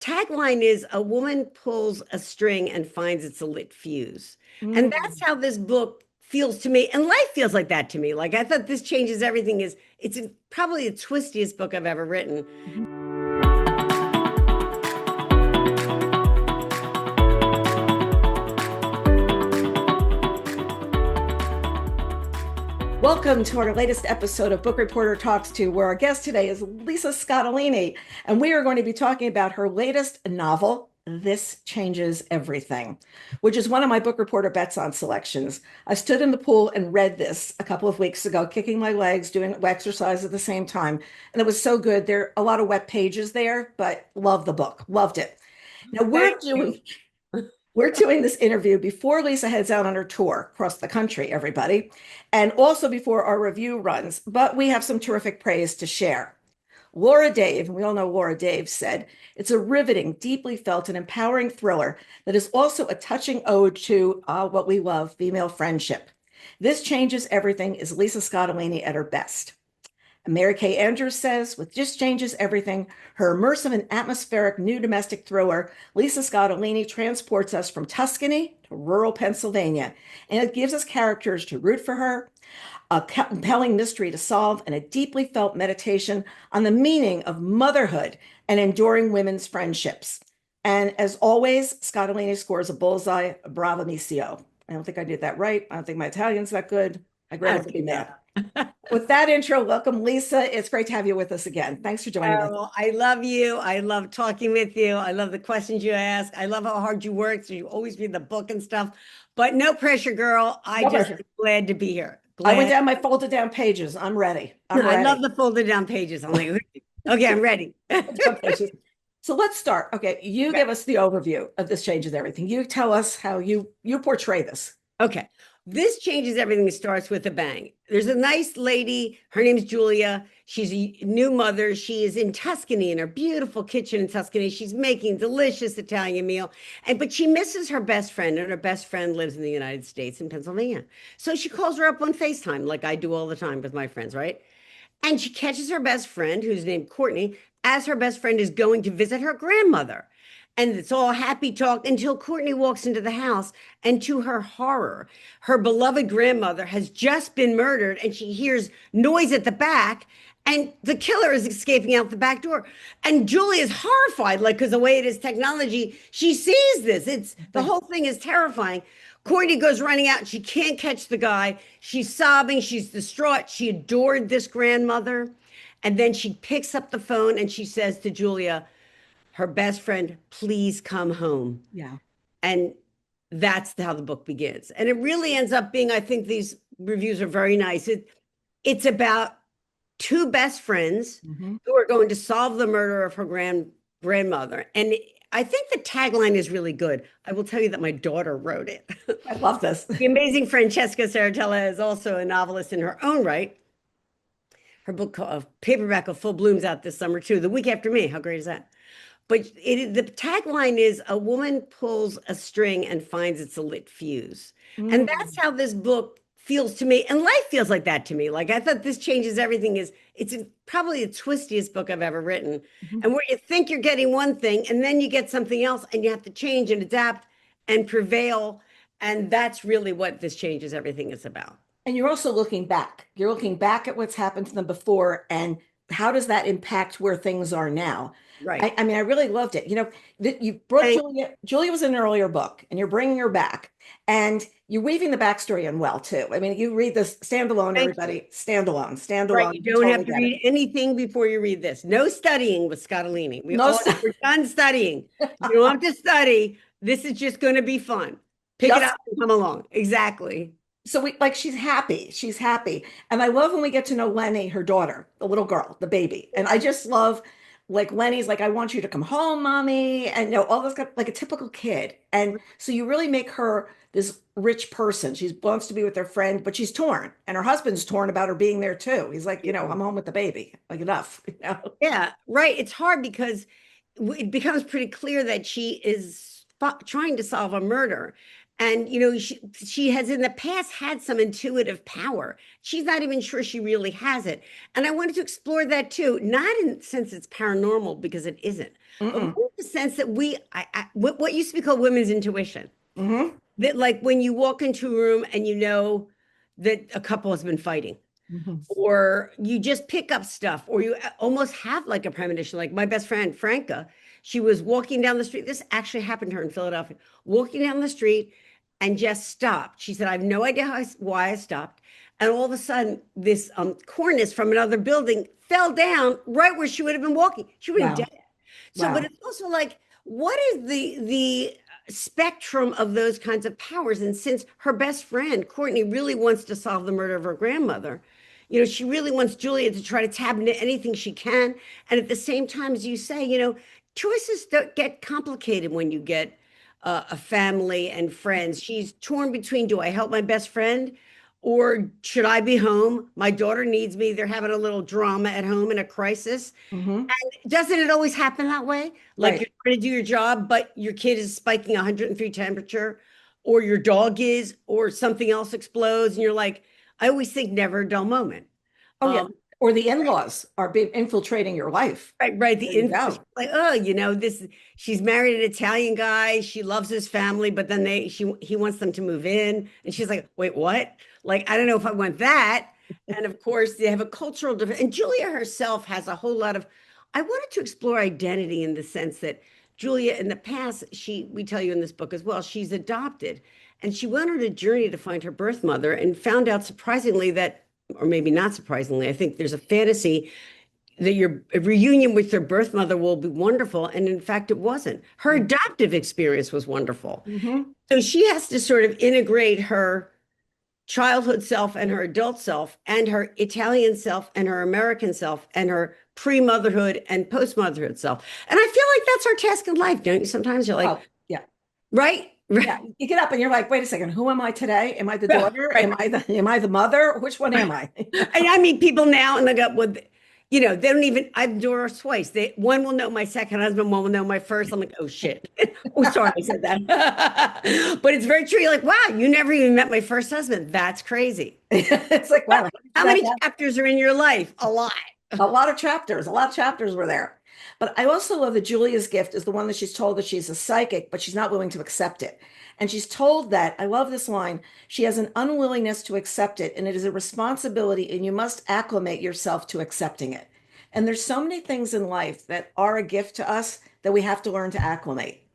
tagline is a woman pulls a string and finds it's a lit fuse. And that's Mm. how this book feels to me. And life feels like that to me. Like I thought this changes everything is probably the twistiest book I've ever written. Mhm. Welcome to our latest episode of Book Reporter Talks To, where our guest today is Lisa Scottoline, and we are going to be talking about her latest novel, This Changes Everything, which is one of my Book Reporter Bets On selections. I stood in the pool and read this a couple of weeks ago, kicking my legs, doing exercise at the same time, and it was so good. There are a lot of wet pages there, but love the book, loved it. Now Thank you. we're doing this interview before Lisa heads out on her tour across the country, everybody, and also before our review runs, but we have some terrific praise to share. Laura Dave, and we all know Laura Dave, said, "It's a riveting, deeply felt, and empowering thriller that is also a touching ode to what we love, female friendship. This Changes Everything is Lisa Scottoline at her best." Mary Kay Andrews says, with Just Changes Everything, her immersive and atmospheric new domestic thriller, Lisa Scottoline transports us from Tuscany to rural Pennsylvania, and it gives us characters to root for her, a compelling mystery to solve, and a deeply felt meditation on the meaning of motherhood and enduring women's friendships. And as always, Scottoline scores a bullseye, bravo missio. I don't think I did that right. I don't think my Italian's that good. My grandma would be mad. With that intro, welcome, Lisa. It's great to have you with us again. Thanks for joining us. Oh, I love you. I love talking with you. I love the questions you ask. I love how hard you work. So you always read the book and stuff. But no pressure, girl. I No just pressure. glad to be here. I went Glad. down my folded down pages. I'm ready. I'm I love ready. the folded down pages. I'm like, okay, I'm ready. Down pages. So let's start. Okay, you give us the overview of This Changes Everything. You tell us how you portray this. Okay. This changes everything. It starts with a bang. There's a nice lady. Her name's Julia. She's a new mother. She is in Tuscany in her beautiful kitchen in Tuscany. She's making delicious Italian meal. But she misses her best friend, and her best friend lives in the United States in Pennsylvania. So she calls her up on FaceTime, like I do all the time with my friends, right? And she catches her best friend, who's named Courtney, as her best friend is going to visit her grandmother. And it's all happy talk until Courtney walks into the house. And to her horror, her beloved grandmother has just been murdered, and she hears noise at the back. And the killer is escaping out the back door. And Julie is horrified, like, because the way it is technology, she sees this. It's the whole thing is terrifying. Courtney goes running out. She can't catch the guy. She's sobbing. She's distraught. She adored this grandmother. And then she picks up the phone and she says to Julia, her best friend, "Please come home." Yeah. And that's how the book begins. And it really ends up being, I think these reviews are very nice. It's about two best friends Mhm. who are going to solve the murder of her grandmother. And I think the tagline is really good. I will tell you that my daughter wrote it. I love this. The amazing Francesca Saratella is also a novelist in her own right. Her book, paperback of Full Bloom's out this summer too, the week after me. How great is that? But the tagline is a woman pulls a string and finds it's a lit fuse. And that's Mm. how this book feels to me. And life feels like that to me. Like I thought This Changes Everything is probably the twistiest book I've ever written. Mhm. And where you think you're getting one thing and then you get something else and you have to change and adapt and prevail. And that's really what This Changes Everything is about. And you're also looking back. You're looking back at what's happened to them before and how does that impact where things are now? Right. I mean, I really loved it. You know, that you brought And Julia. Julia was in an earlier book, and you're bringing her back, and you're weaving the backstory in well too. I mean, you read this standalone, thank you. everybody, standalone, Right. standalone. You You don't have totally to get it. read anything before you read this. No studying with Scottoline. No, We're done studying. You don't have to study. This is just going to be fun. Pick it just up and come along. Exactly. so we like she's happy. She's happy. And I love when we get to know Lenny, her daughter, the little girl, the baby. And I just love like Lenny's like, I want you to come home, mommy. And you know, all this like a typical kid. And so you really make her this rich person. She wants to be with her friend, but she's torn. And her husband's torn about her being there too. He's like, you know, I'm home with the baby. Like enough, you know. Yeah, right. It's hard because it becomes pretty clear that she is trying to solve a murder. And, she has in the past had some intuitive power. She's not even sure she really has it. And I wanted to explore that too, not in the sense it's paranormal because it isn't, but Mm-mm. more in the sense that what used to be called women's intuition. Mm-hmm. That like when you walk into a room and you know that a couple has been fighting, Mm-hmm. or you just pick up stuff, or you almost have like a premonition. Like my best friend, Franca, she was walking down the street. This actually happened to her in Philadelphia, walking down the street and just stopped. She said, I have no idea why I stopped. And all of a sudden, this cornice from another building fell down right where she would have been walking. She would have Wow. dead. So, but Wow. it's also like, what is the spectrum of those kinds of powers? And since her best friend, Courtney, really wants to solve the murder of her grandmother, she really wants Julia to try to tap into anything she can. And at the same time, as you say, choices don't get complicated when you get a family and friends. She's torn between, do I help my best friend or should I be home? My daughter needs me. They're having a little drama at home in a crisis. Mm-hmm. Doesn't it always happen that way? Like Right. you're trying to do your job, but your kid is spiking 103 temperature, or your dog is, or something else explodes, and you're like, I always think never a dull moment. Oh, yeah. Um, Or the in-laws are being infiltrating your life. right, right. The There you info, go. like, oh, this. She's married an Italian guy. She loves his family, but then he wants them to move in, and she's like, wait, what? Like, I don't know if I want that. And of course, they have a cultural difference. And Julia herself has a whole lot of. I wanted to explore identity in the sense that Julia, in the past, we tell you in this book as well, she's adopted, and she went on a journey to find her birth mother, and found out surprisingly that, or maybe not surprisingly, I think there's a fantasy that your reunion with your birth mother will be wonderful. And in fact, it wasn't. Her adoptive experience was wonderful. Mm-hmm. So she has to sort of integrate her childhood self and her adult self and her Italian self and her American self and her pre-motherhood and post-motherhood self. And I feel like that's our task in life, don't you? Sometimes you're like, Oh, yeah. right? Yeah. You get up and you're like, wait a second, who am I today? Am I the Right. daughter? Right. Am I the mother? Which one am I? And I meet people now and they go, well, they don't even, I've divorced twice. One will know my second husband, one will know my first. I'm like, oh shit. Oh, sorry, I said that. But it's very true. You're like, wow, you never even met my first husband. That's crazy. It's like, wow, How many chapters are in your life? A lot. a lot of chapters. A lot of chapters were there. But I also love that Julia's gift is the one that she's told that she's a psychic, but she's not willing to accept it. And she's told that, I love this line, she has an unwillingness to accept it, and it is a responsibility, and you must acclimate yourself to accepting it. And there's so many things in life that are a gift to us that we have to learn to acclimate.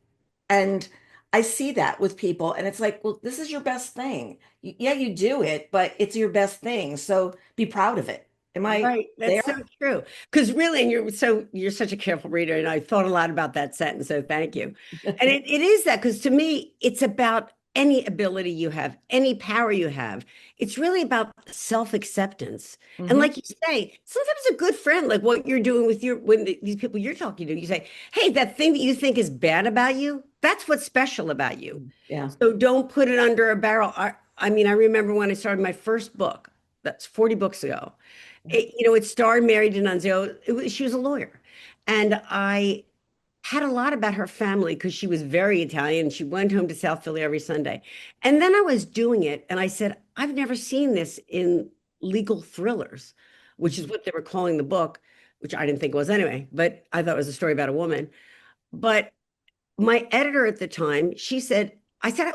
And I see that with people, and it's like, well, this is your best thing. Yeah, you do it, but it's your best thing. So be proud of it. Am I Right. there? That's so true. Because really, and you're such a careful reader, and I thought a lot about that sentence. So thank you. And it is that, because to me, it's about any ability you have, any power you have. It's really about self-acceptance. And Mhm. like you say, sometimes a good friend, like what you're doing with these people you're talking to, you say, hey, that thing that you think is bad about you, that's what's special about you. Yeah. So don't put it under a barrel. I mean, I remember when I started my first book, that's 40 books ago. It starred Mary D'Annunzio. She was a lawyer. And I had a lot about her family because she was very Italian. She went home to South Philly every Sunday. And then I was doing it and I said, I've never seen this in legal thrillers, which is what they were calling the book, which I didn't think it was anyway, but I thought it was a story about a woman. But my editor at the time, I said,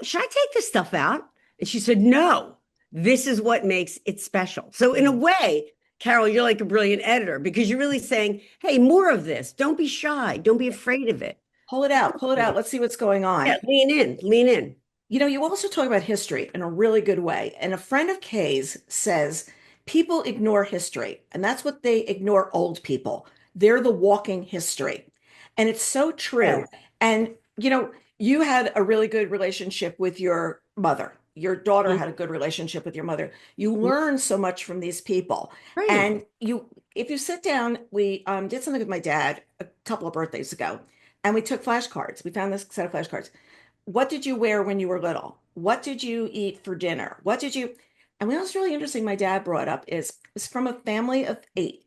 should I take this stuff out? And she said, no, this is what makes it special. So in a way, Carol, you're like a brilliant editor because you're really saying, hey, more of this. Don't be shy. Don't be afraid of it. Pull it out. Pull it out. Let's see what's going Yeah, on. lean in, lean in. You also talk about history in a really good way. And a friend of Kay's says people ignore history, and that's what they ignore old people. They're the walking history. And it's so true. Yes. And, you had a really good relationship with your mother. Your daughter had a good relationship with your mother. You learn so much from these people. Right. And if you sit down, we did something with my dad a couple of birthdays ago, and we took flashcards. We found this set of flashcards. What did you wear when you were little? What did you eat for dinner? And what was really interesting, my dad brought up is it's from a family of 8.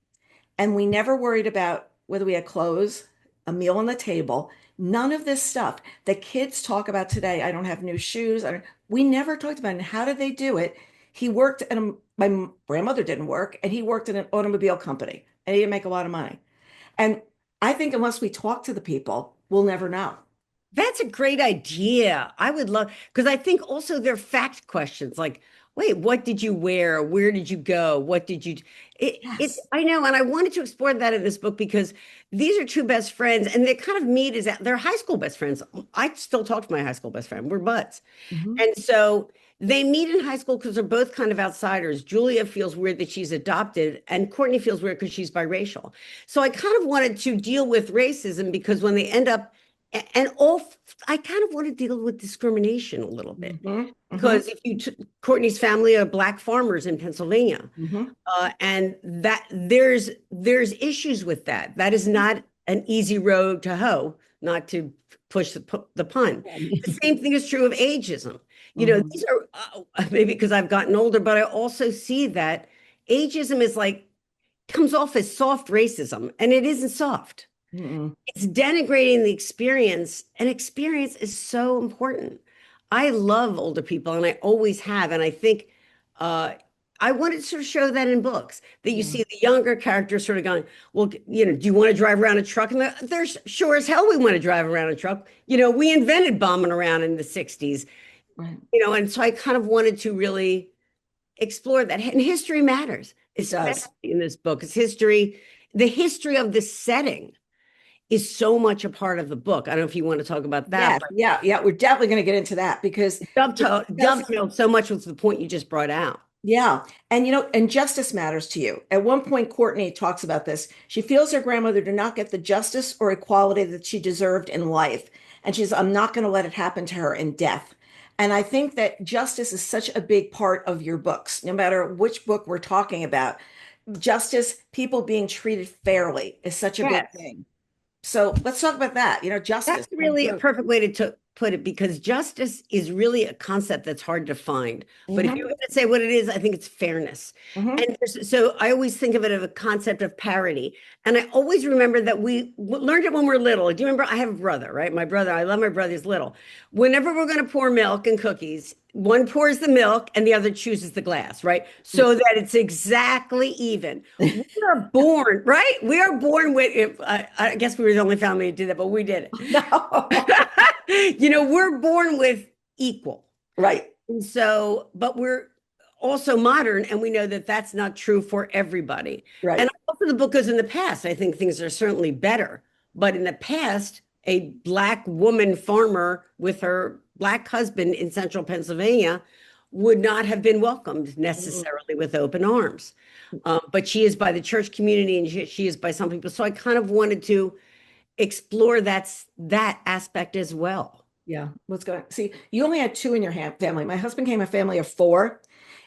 And we never worried about whether we had clothes, a meal on the table. None of this stuff that kids talk about today. I don't have new shoes. We never talked about it. And how did they do it? He worked at my grandmother didn't work, and he worked in an automobile company, and he didn't make a lot of money. And I think unless we talk to the people, we'll never know. That's a great idea. I would love, because I think also they're fact questions like, wait, what did you wear? Where did you go? What did you, Yes. I know. And I wanted to explore that in this book because these are two best friends and they kind of meet as they're high school best friends. I still talk to my high school best friend. We're buds. Mhm. And so they meet in high school because they're both kind of outsiders. Julia feels weird that she's adopted, and Courtney feels weird because she's biracial. So I kind of wanted to deal with racism because when they end up, and all, I kind of want to deal with discrimination a little bit. Mhm. Mhm. Because if you took Courtney's family are black farmers in Pennsylvania, Mhm. and that there's issues with that. That is not an easy road to hoe, not to push the pun. The same thing is true of ageism. You know, Mhm. these are maybe because I've gotten older, but I also see that ageism is like comes off as soft racism, and it isn't soft. Mhm. It's denigrating the experience, and experience is so important. I love older people, and I always have. And I think uh, I wanted to sort of show that in books that you Yeah. see the younger characters sort of going, well, you know, do you want to drive around a truck? And there's sure as hell we want to drive around a truck. You know, we invented bombing around in the 60s, Right. you know, and so I kind of wanted to really explore that. And history matters, It especially does. in this book. It's history, the history of the setting is so much a part of the book. I don't know if you want to talk about that, Yeah, but yeah, yeah. We're definitely going to get into that because it does. dovetailed so much with the point you just brought out. Yeah. And and justice matters to you. At one point, Courtney talks about this. She feels her grandmother did not get the justice or equality that she deserved in life. And she's, I'm not going to let it happen to her in death. And I think that justice is such a big part of your books, no matter which book we're talking about. Justice, people being treated fairly is such a big Yes. thing. So let's talk about that. That's Justice. really a perfect way to put it because justice is really a concept that's hard to find. But if Hmm. you're going to say what it is, I think it's fairness. Hmm. And so I always think of it as a concept of parity. And I always remember that we learned it when we were little. Do you remember? I have a brother, right? My brother, I love my brother, he's little. Whenever we're going to pour milk and cookies, one pours the milk and the other chooses the glass, right? So that it's exactly even. We are born, right? We are born with, I guess we were the only family who did that, but we did it. No. You know, we're born with equal. Right. And so, but we're also modern, and we know that that's not true for everybody. And Right. also, the book goes in the past. I think things are certainly better. But in the past, a black woman farmer with her black husband in central Pennsylvania would not have been welcomed Mhm. necessarily with open arms. But she is by the church community, and she is by some people. So I kind of wanted to explore that aspect as well. Yeah. What's going See, you only had two in your family. My husband came a family of four.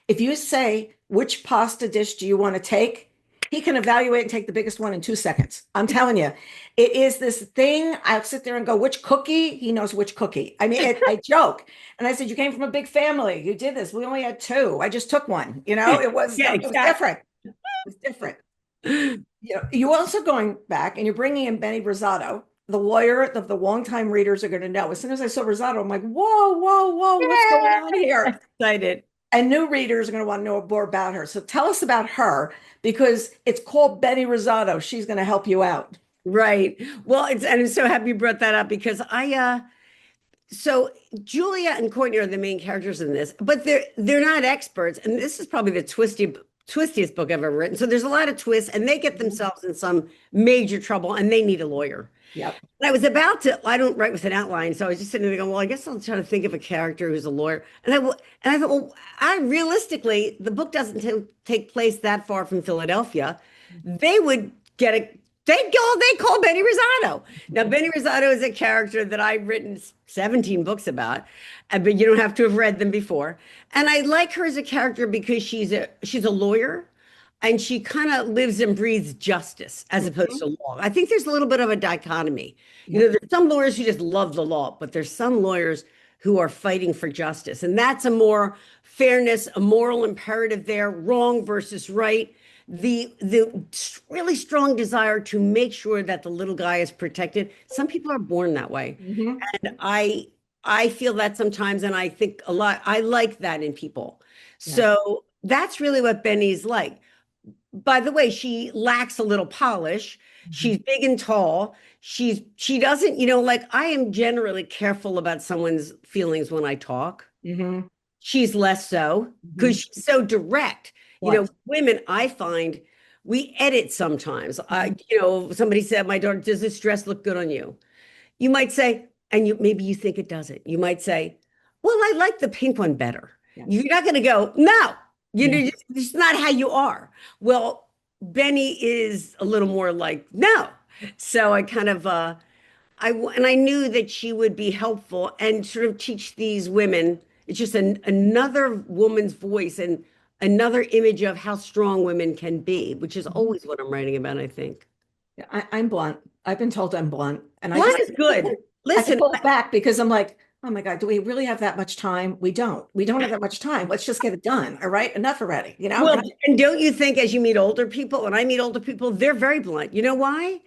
If you say, which pasta dish do you want to take? He can evaluate and take the biggest one in 2 seconds. I'm telling you, it is this thing. I'll sit there and go, which cookie? He knows which cookie. I mean, I joke. And I said, you came from a big family. You did this. We only had two. I just took one. Yeah, It was exactly. different. It was different. You also going back and you're bringing in Benny Rosato, the lawyer of the longtime readers are going to know. As soon as I saw Rosato, I'm like, whoa, whoa, whoa, what's going on here? Excited. And new readers are going to want to know more about her. So tell us about her because it's called Benny Rosato. She's going to help you out. Right. Well, and I'm so happy you brought that up because so Julia and Courtney are the main characters in this, but they're not experts. And this is probably the twistiest book I've ever written. So there's a lot of twists, and they get Mhm. themselves in some major trouble, and they need a lawyer. Yep. And I was about to, I don't write with an outline, so I was just sitting there going, well, I guess I'll try to think of a character who's a lawyer. And I thought, well, I realistically, the book doesn't take place that far from Philadelphia. They would get a they call Benny Rosato. Now, Benny Rosato is a character that I've written 17 books about, but you don't have to have read them before. And I like her as a character because she's a lawyer and she kind of lives and breathes justice as opposed Mhm. to law. I think there's a little bit of a dichotomy. You know, Yep. there's some lawyers who just love the law, but there's some lawyers who are fighting for justice. And that's a more fairness, a moral imperative there, wrong versus right. really strong desire to make sure that the little guy is protected. Some people are born that way. Hmm. And I feel that sometimes, and I think a lot, I like that in people. Yeah. So that's really what Benny's like. By the way, she lacks a little polish. Hmm. She's big and tall. She doesn't, like I am generally careful about someone's feelings when I talk. Hmm. She's less so Hmm. because she's so direct. What? Women, I find we edit sometimes. Mhm. Somebody said, my daughter, does this dress look good on you? You might say, and maybe you think it doesn't. You might say, well, I like the pink one better. Yeah. You're not going to go, no, Yeah. it's not how you are. Well, Benny is a little more like, no. So I kind of, and I knew that she would be helpful and sort of teach these women. It's just another woman's voice and another image of how strong women can be, which is Mhm. always what I'm writing about, I think. Yeah, I'm blunt. I've been told I'm blunt, and Blunt is good. I can Listen, pull it back because I'm like, oh my God, do we really have that much time? We don't. We don't have that much time. Let's just get it done. All right, enough already. well, and don't you think as you meet older people, when I meet older people, they're very blunt. You know why?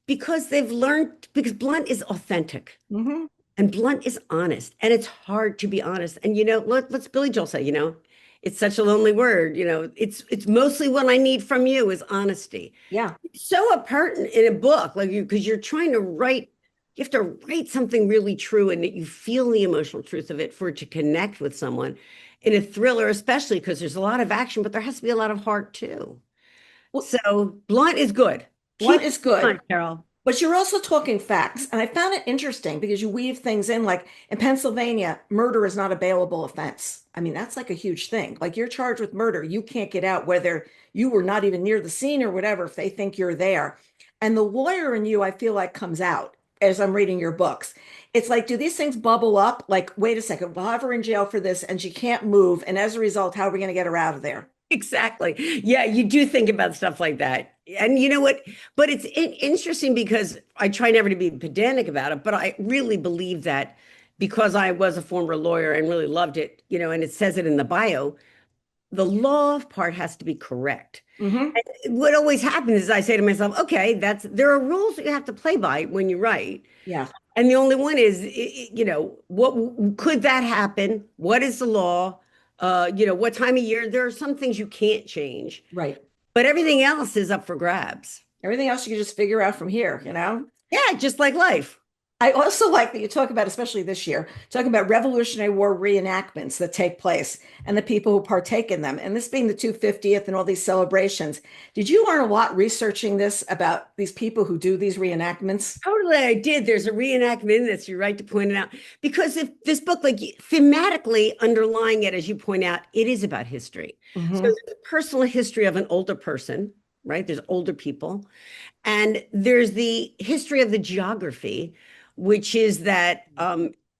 Because they've learned, because blunt is authentic Hmm. and blunt is honest. And it's hard to be honest. And what's Billy Joel say, it's such a lonely word, it's mostly what I need from you is honesty. Yeah. It's so important in a book, like because you're trying to write, you have to write something really true and that you feel the emotional truth of it for it to connect with someone in a thriller, especially because there's a lot of action, but there has to be a lot of heart too. Well, So blunt is good. blunt Keep is good. blunt, Carol. But you're also talking facts. And I found it interesting because you weave things in like in Pennsylvania, murder is not a bailable offense. I mean, that's like a huge thing. Like you're charged with murder. You can't get out whether you were not even near the scene or whatever if they think you're there. And the lawyer in you, I feel like, comes out as I'm reading your books. It's like, do these things bubble up? Like, wait a second, we'll have her in jail for this and she can't move. And as a result, how are we going to get her out of there? Exactly. Yeah, you do think about stuff like that. And you know what? But it's interesting because I try never to be pedantic about it, but I really believe that because I was a former lawyer and really loved it, and it says it in the bio, the law part has to be correct. Hmm. And what always happens is I say to myself, okay, there are rules that you have to play by when you write. Yeah, And the only one is, what could that happen? What is the law? What time of year? There are some things you can't change, right. but everything else is up for grabs. Everything else you can just figure out from here? Yeah, just like life. I also like that you talk about, especially this year, talking about Revolutionary War reenactments that take place and the people who partake in them. And this being the 250th and all these celebrations. Did you learn a lot researching this about these people who do these reenactments? Totally, I did. There's a reenactment in this. You're right to point it out because if this book, like thematically underlying it, as you point out, it is about history. So Hmm. there's a personal history of an older person, right? There's older people. And there's the history of the geography, which is that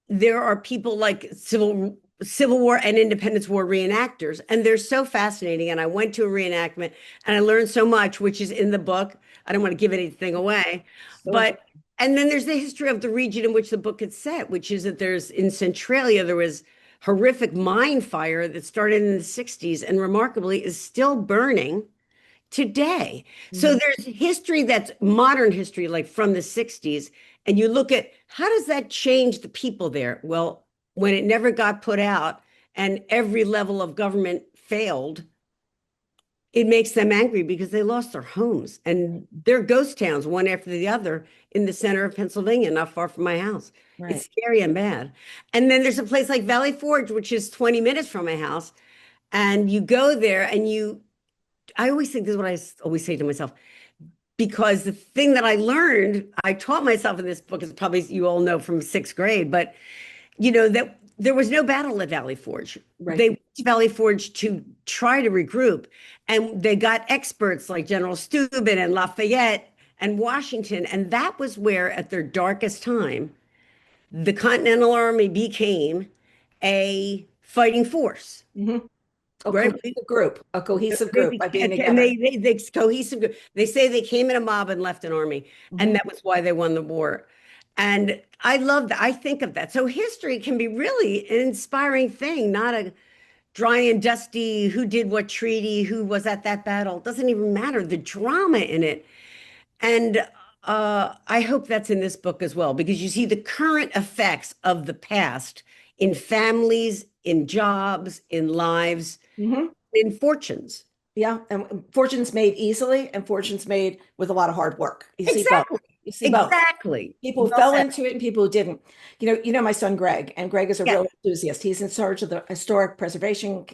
there are people like Civil War and Independence War reenactors, and they're so fascinating. And I went to a reenactment and I learned so much, which is in the book. I don't want to give anything away, So but interesting. and then there's the history of the region in which the book is set, which is that there's in Centralia there was horrific mine fire that started in the 60s and remarkably is still burning today. So Mhm. there's history that's modern history, like from the 60s, and you look at how does that change the people there? Well, when it never got put out and every level of government failed, it makes them angry because they lost their homes and they're ghost towns, one after the other, in the center of Pennsylvania, not far from my house. It's Right. scary and bad. And then there's a place like Valley Forge, which is 20 minutes from my house. And you go there and I always think this is what always say to myself, because the thing that I learned, I taught myself in this book, is probably you all know from sixth grade, but that there was no battle at Valley Forge. Right. They went to Valley Forge to try to regroup, and they got experts like General Steuben and Lafayette and Washington, and that was where, at their darkest time, the Continental Army became a fighting force, Hmm. right? A cohesive group by being And together. they cohesive. They say they came in a mob and left an army, and Hmm. that was why they won the war. And I love that. I think of that. So history can be really an inspiring thing, not dry and dusty, who did what treaty, who was at that battle. It doesn't even matter. The drama in it. And I hope that's in this book as well, because you see the current effects of the past in families, in jobs, in lives, Mhm. in fortunes. Yeah, and fortunes made easily and fortunes made with a lot of hard work. You see both. Exactly. You see both. Exactly. People Well fell said. into it and people who didn't. My son Greg, and Greg is a Yeah. real enthusiast. He's in charge of the historic preservation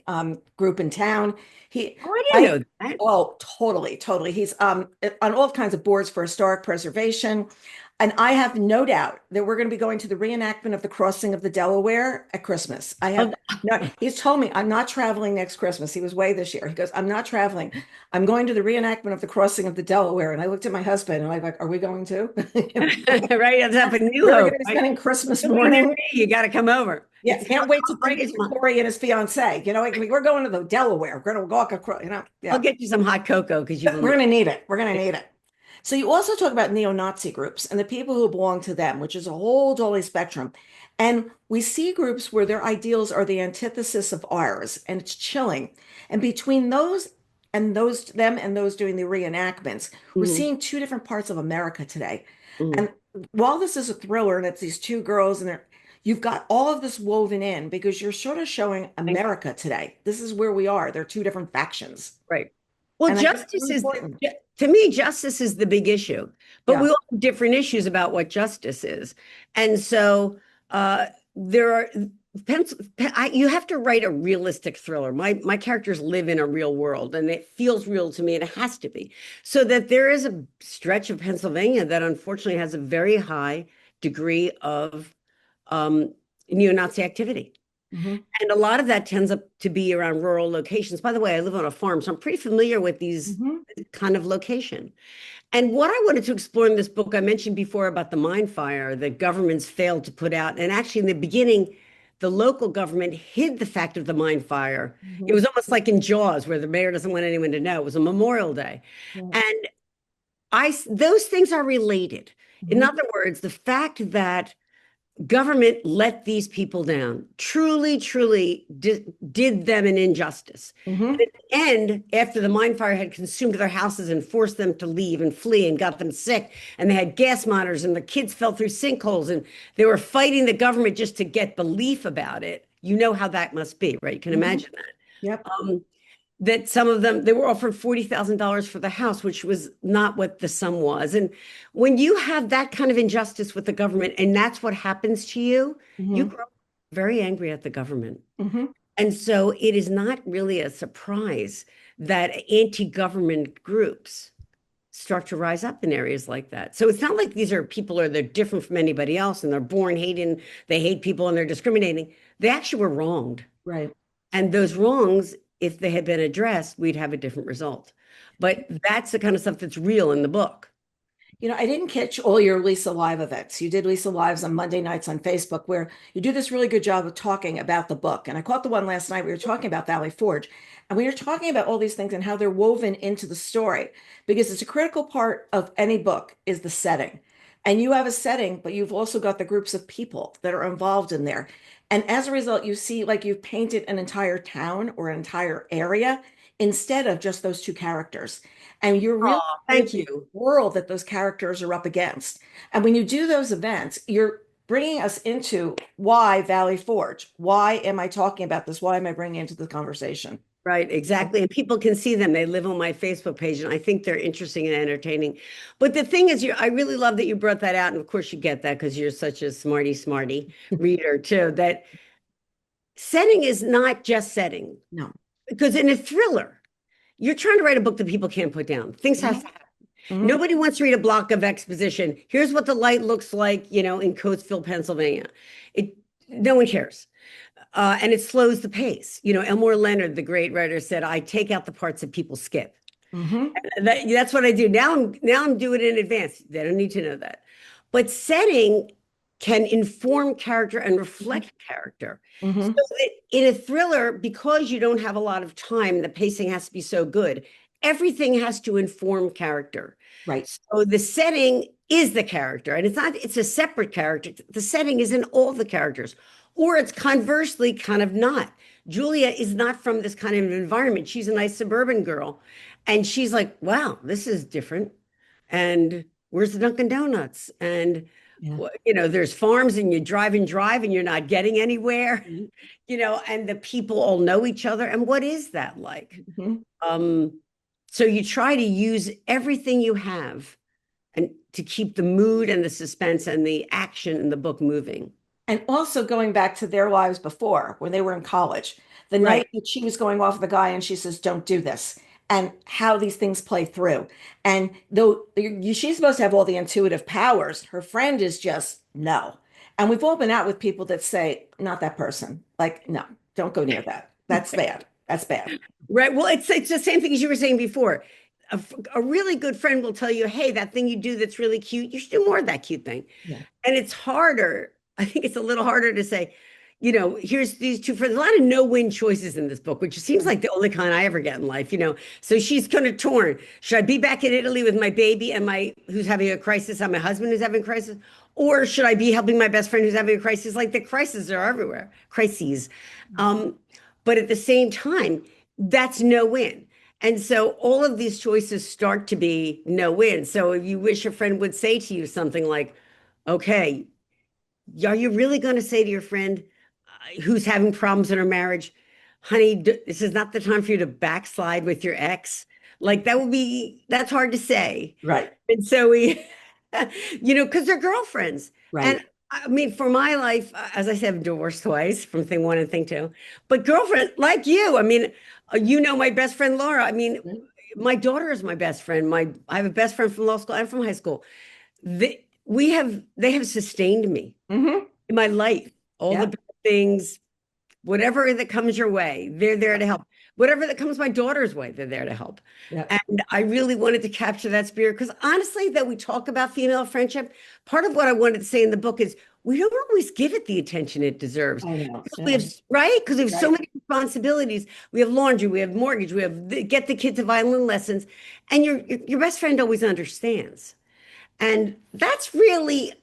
group in town. He, Oh, I didn't I, know that. oh, totally, totally. He's on all kinds of boards for historic preservation. And I have no doubt that we're going to be going to the reenactment of the crossing of the Delaware at Christmas. I have Oh, no, he's told me I'm not traveling next Christmas. He was away this year. He goes, I'm not traveling. I'm going to the reenactment of the crossing of the Delaware. And I looked at my husband and I'm like, are we going to? right. That's up in New We're Hope. going to be Right? spending Christmas You'll be near morning. me. You got to come over. Yeah, can't wait to Bring meet you some, Corey and his fiance. We're going to the Delaware. We're going to walk across, I'll yeah. get you some hot cocoa because you will We're need. going to need it. We're going to need it. So you also talk about neo-Nazi groups and the people who belong to them, which is a whole dolly spectrum. And we see groups where their ideals are the antithesis of ours, and it's chilling. And between them and those doing the reenactments, we're Mhm, seeing two different parts of America today. mhm. And while this is a thriller and it's these two girls you've got all of this woven in because you're sort of showing Thank you. America today. This is where we are. They're two different factions. Right. Well, And I think it's justice really is important. to me, justice is the big issue, but Yeah. we all have different issues about what justice is. And so there are you have to write a realistic thriller. My characters live in a real world and it feels real to me and it has to be. So that there is a stretch of Pennsylvania that unfortunately has a very high degree of um, neo-Nazi activity. Hmm. And a lot of that tends up to be around rural locations. By the way, I live on a farm, so I'm pretty familiar with these Hmm. kind of location. And what I wanted to explore in this book, I mentioned before about the mine fire that governments failed to put out. And actually, in the beginning, the local government hid the fact of the mine fire. It Hmm. was almost like in Jaws, where the mayor doesn't want anyone to know. It was a Memorial Day. Yeah. And those things are related. In Hmm. other words, the fact that government let these people down, truly did them an injustice. And Hmm. at the end, after the mine fire had consumed their houses and forced them to leave and flee and got them sick, and they had gas monitors and the kids fell through sinkholes and they were fighting the government just to get belief about it. You know how that must be, right? You can Hmm. imagine that. Yep. That some of them they were offered $40,000 for the house, which was not what the sum was. And when you have that kind of injustice with the government, and that's what happens to you, you Hmm. grow very angry at the government. Hmm. And so it is not really a surprise that anti-government groups start to rise up in areas like that. So it's not like these are people or they're different from anybody else and they're born hating, they hate people and they're discriminating. They actually were wronged. Right. And those wrongs, if they had been addressed, we'd have a different result. But that's the kind of stuff that's real in the book. I didn't catch all your Lisa Live events. You did Lisa Lives on Monday nights on Facebook, where you do this really good job of talking about the book. And I caught the one last night. We were talking about Valley Forge, and we were talking about all these things and how they're woven into the story, because it's a critical part of any book is the setting. And you have a setting, but you've also got the groups of people that are involved in there. And as a result, you see like you've painted an entire town or an entire area instead of just those two characters. And you're really Oh, thank the you. world that those characters are up against. And when you do those events, you're bringing us into why Valley Forge. Why am I talking about this? Why am I bringing it into the conversation? Right, exactly. And people can see them. They live on my Facebook page, and I think they're interesting and entertaining. But the thing is, I really love that you brought that out. And of course, you get that because you're such a smarty reader, too. That setting is not just setting, No. because in a thriller, you're trying to write a book that people can't put down. Things have to Mhm. happen. Mhm. Nobody wants to read a block of exposition. Here's what the light looks like, in Coatesville, Pennsylvania. It No one cares. And it slows the pace. Elmore Leonard, the great writer, said, I take out the parts that people skip. Mhm. That's what I do. Now I'm doing it in advance. They don't need to know that. But setting can inform character and reflect character. So Mhm. that in a thriller, because you don't have a lot of time, the pacing has to be so good. everything has to inform character. Right. So the setting is the character, and it's a separate character. The setting is in all the characters, or it's conversely kind of not. Julia is not from this kind of environment. She's a nice suburban girl, and she's like, wow, this is different. And where's the Dunkin' Donuts? And Yeah. there's farms, and you drive and drive, and you're not getting anywhere, and the people all know each other. And what is that like? Mhm. So you try to use everything you have and to keep the mood and the suspense and the action in the book moving. And also going back to their lives before when they were in college, the Right. night that she was going off with the guy and she says, don't do this, and how these things play through. And though she's supposed to have all the intuitive powers, her friend is just no. And we've all been out with people that say, not that person. Like, no, don't go near that. That's bad. That's bad. Right. Well, it's the same thing as you were saying before. A really good friend will tell you, hey, that thing you do that's really cute, you should do more of that cute thing. Yeah. And it's harder. I think it's a little harder to say, here's these two friends. A lot of no-win choices in this book, which seems like the only kind I ever get in life. So she's kind of torn. Should I be back in Italy with my baby and who's having a crisis, and my husband who's having a crisis? Or should I be helping my best friend who's having a crisis? Like, the crises are everywhere, crises. But at the same time, that's no win. And so all of these choices start to be no win. So if you wish a friend would say to you something like, okay, are you really going to say to your friend who's having problems in her marriage, honey, this is not the time for you to backslide with your ex? Like, that's hard to say. Right. And so because they're girlfriends. Right. And I mean, for my life, as I said, I'm divorced twice from thing one and thing two. But girlfriend, like you, I mean, my best friend Laura. I mean, my daughter is my best friend. I have a best friend from law school and from high school. They have sustained me Mm-hmm. in my life. All Yeah. the bad things, whatever that comes your way, they're there to help. Whatever that comes my daughter's way, they're there to help. Yeah. And I really wanted to capture that spirit because honestly, that we talk about female friendship, part of what I wanted to say in the book is we don't always give it the attention it deserves. I know. Because we have, right? Because we have so Right. many responsibilities. We have laundry, we have mortgage, we have get the kids to violin lessons, and your best friend always understands. And that's really,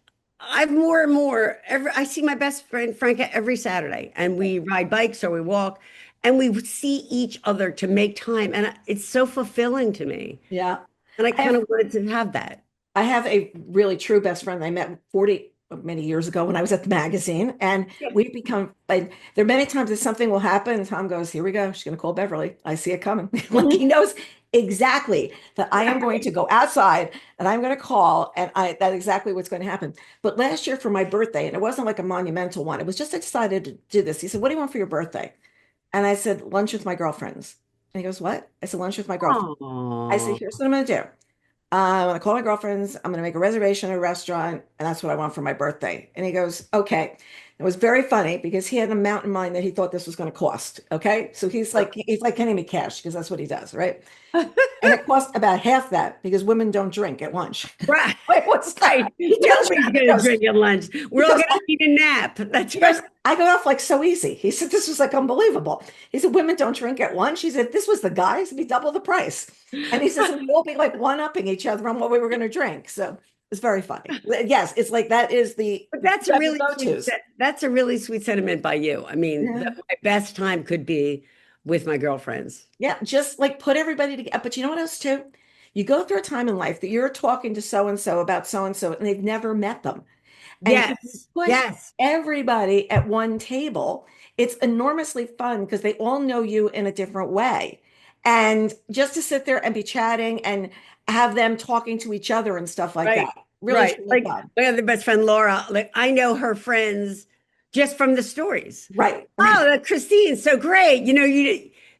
I've more and more, I see my best friend Franca every Saturday, and we ride bikes or we walk, and we see each other to make time. And it's so fulfilling to me. Yeah. And I I kind have of wanted to have that. I have a really true best friend I met 40 many years ago when I was at the magazine, and Yeah. we've become like there are many times that something will happen and Tom goes, here we go, she's going to call Beverly, I see it coming. Like, he knows exactly that I am going to go outside and I'm going to call, and that's exactly what's going to happen. But last year for my birthday, and it wasn't like a monumental one, it was just I decided to do this. He said, what do you want for your birthday? And I said, lunch with my girlfriends. And he goes, what? I said, lunch with my girlfriend. I said, Oh, here's what I'm going to do. I'm going to call my girlfriends. I'm going to make a reservation at a restaurant, and that's what I want for my birthday. And he goes, okay. It was very funny because he had an amount in mind that he thought this was going to cost. Okay. So he's like handing me cash because that's what he does. Right. And it cost about half that because women don't drink at lunch. right. Like, what's that? Right. He tells me, Nobody's he going to goes, drink at lunch. We're all going to need a nap. That's he right. goes, I got off like so easy. He said, this was like unbelievable. He said, women don't drink at lunch. He said, this was the guys, it'd be double the price. And he says, we'll be like one-upping each other on what we were going to drink. So it's very funny. Yes, it's like that is the But that's a really go-tos. that's a really sweet sentiment by you. I mean, Yeah. my best time could be with my girlfriends. Yeah, just like put everybody together. But you know what else too? You go through a time in life that you're talking to so and so about so and so, and they've never met them. And if you Yes. put Yes. everybody at one table, it's enormously fun because they all know you in a different way. And just to sit there and be chatting and have them talking to each other and stuff like Right. that, really, Right. truly Like fun. my other best friend Laura, like I know her friends just from the stories. Right, Oh, right. that Christine's so great.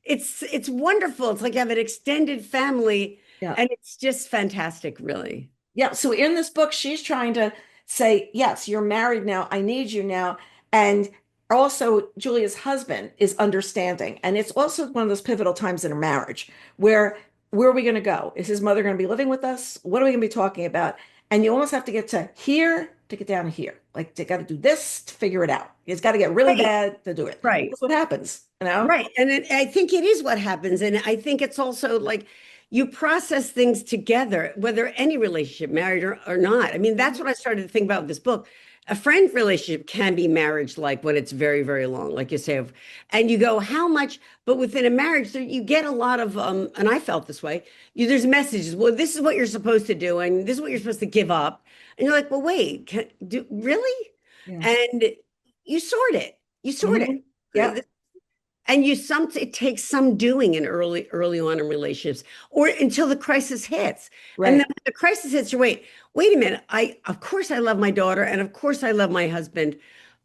It's wonderful. It's like you have an extended family, Yeah. and it's just fantastic, really. Yeah. So in this book, she's trying to say, yes, you're married now. I need you now. And also, Julia's husband is understanding. And it's also one of those pivotal times in a marriage where are we going to go? Is his mother going to be living with us? What are we going to be talking about? And you almost have to get to here to get down to here. Like, you got to do this to figure it out. It's got to get really Right. bad to do it. Right. That's what happens, you know? Right. And I think it is what happens. And I think it's also like, you process things together, whether any relationship, married or not. I mean, that's what I started to think about with this book. A friend relationship can be marriage like when it's very, very long, like you say, and you go, how much? But within a marriage, you get a lot of, and I felt this way. There's messages. Well, this is what you're supposed to do, and this is what you're supposed to give up. And you're like, well, wait, really? Yeah. And you sort it. You sort it. Hmm. Yeah. And it takes some doing in early on in relationships or until the crisis hits. And then Right. when the crisis hits, you wait a minute. Of course I love my daughter and of course I love my husband,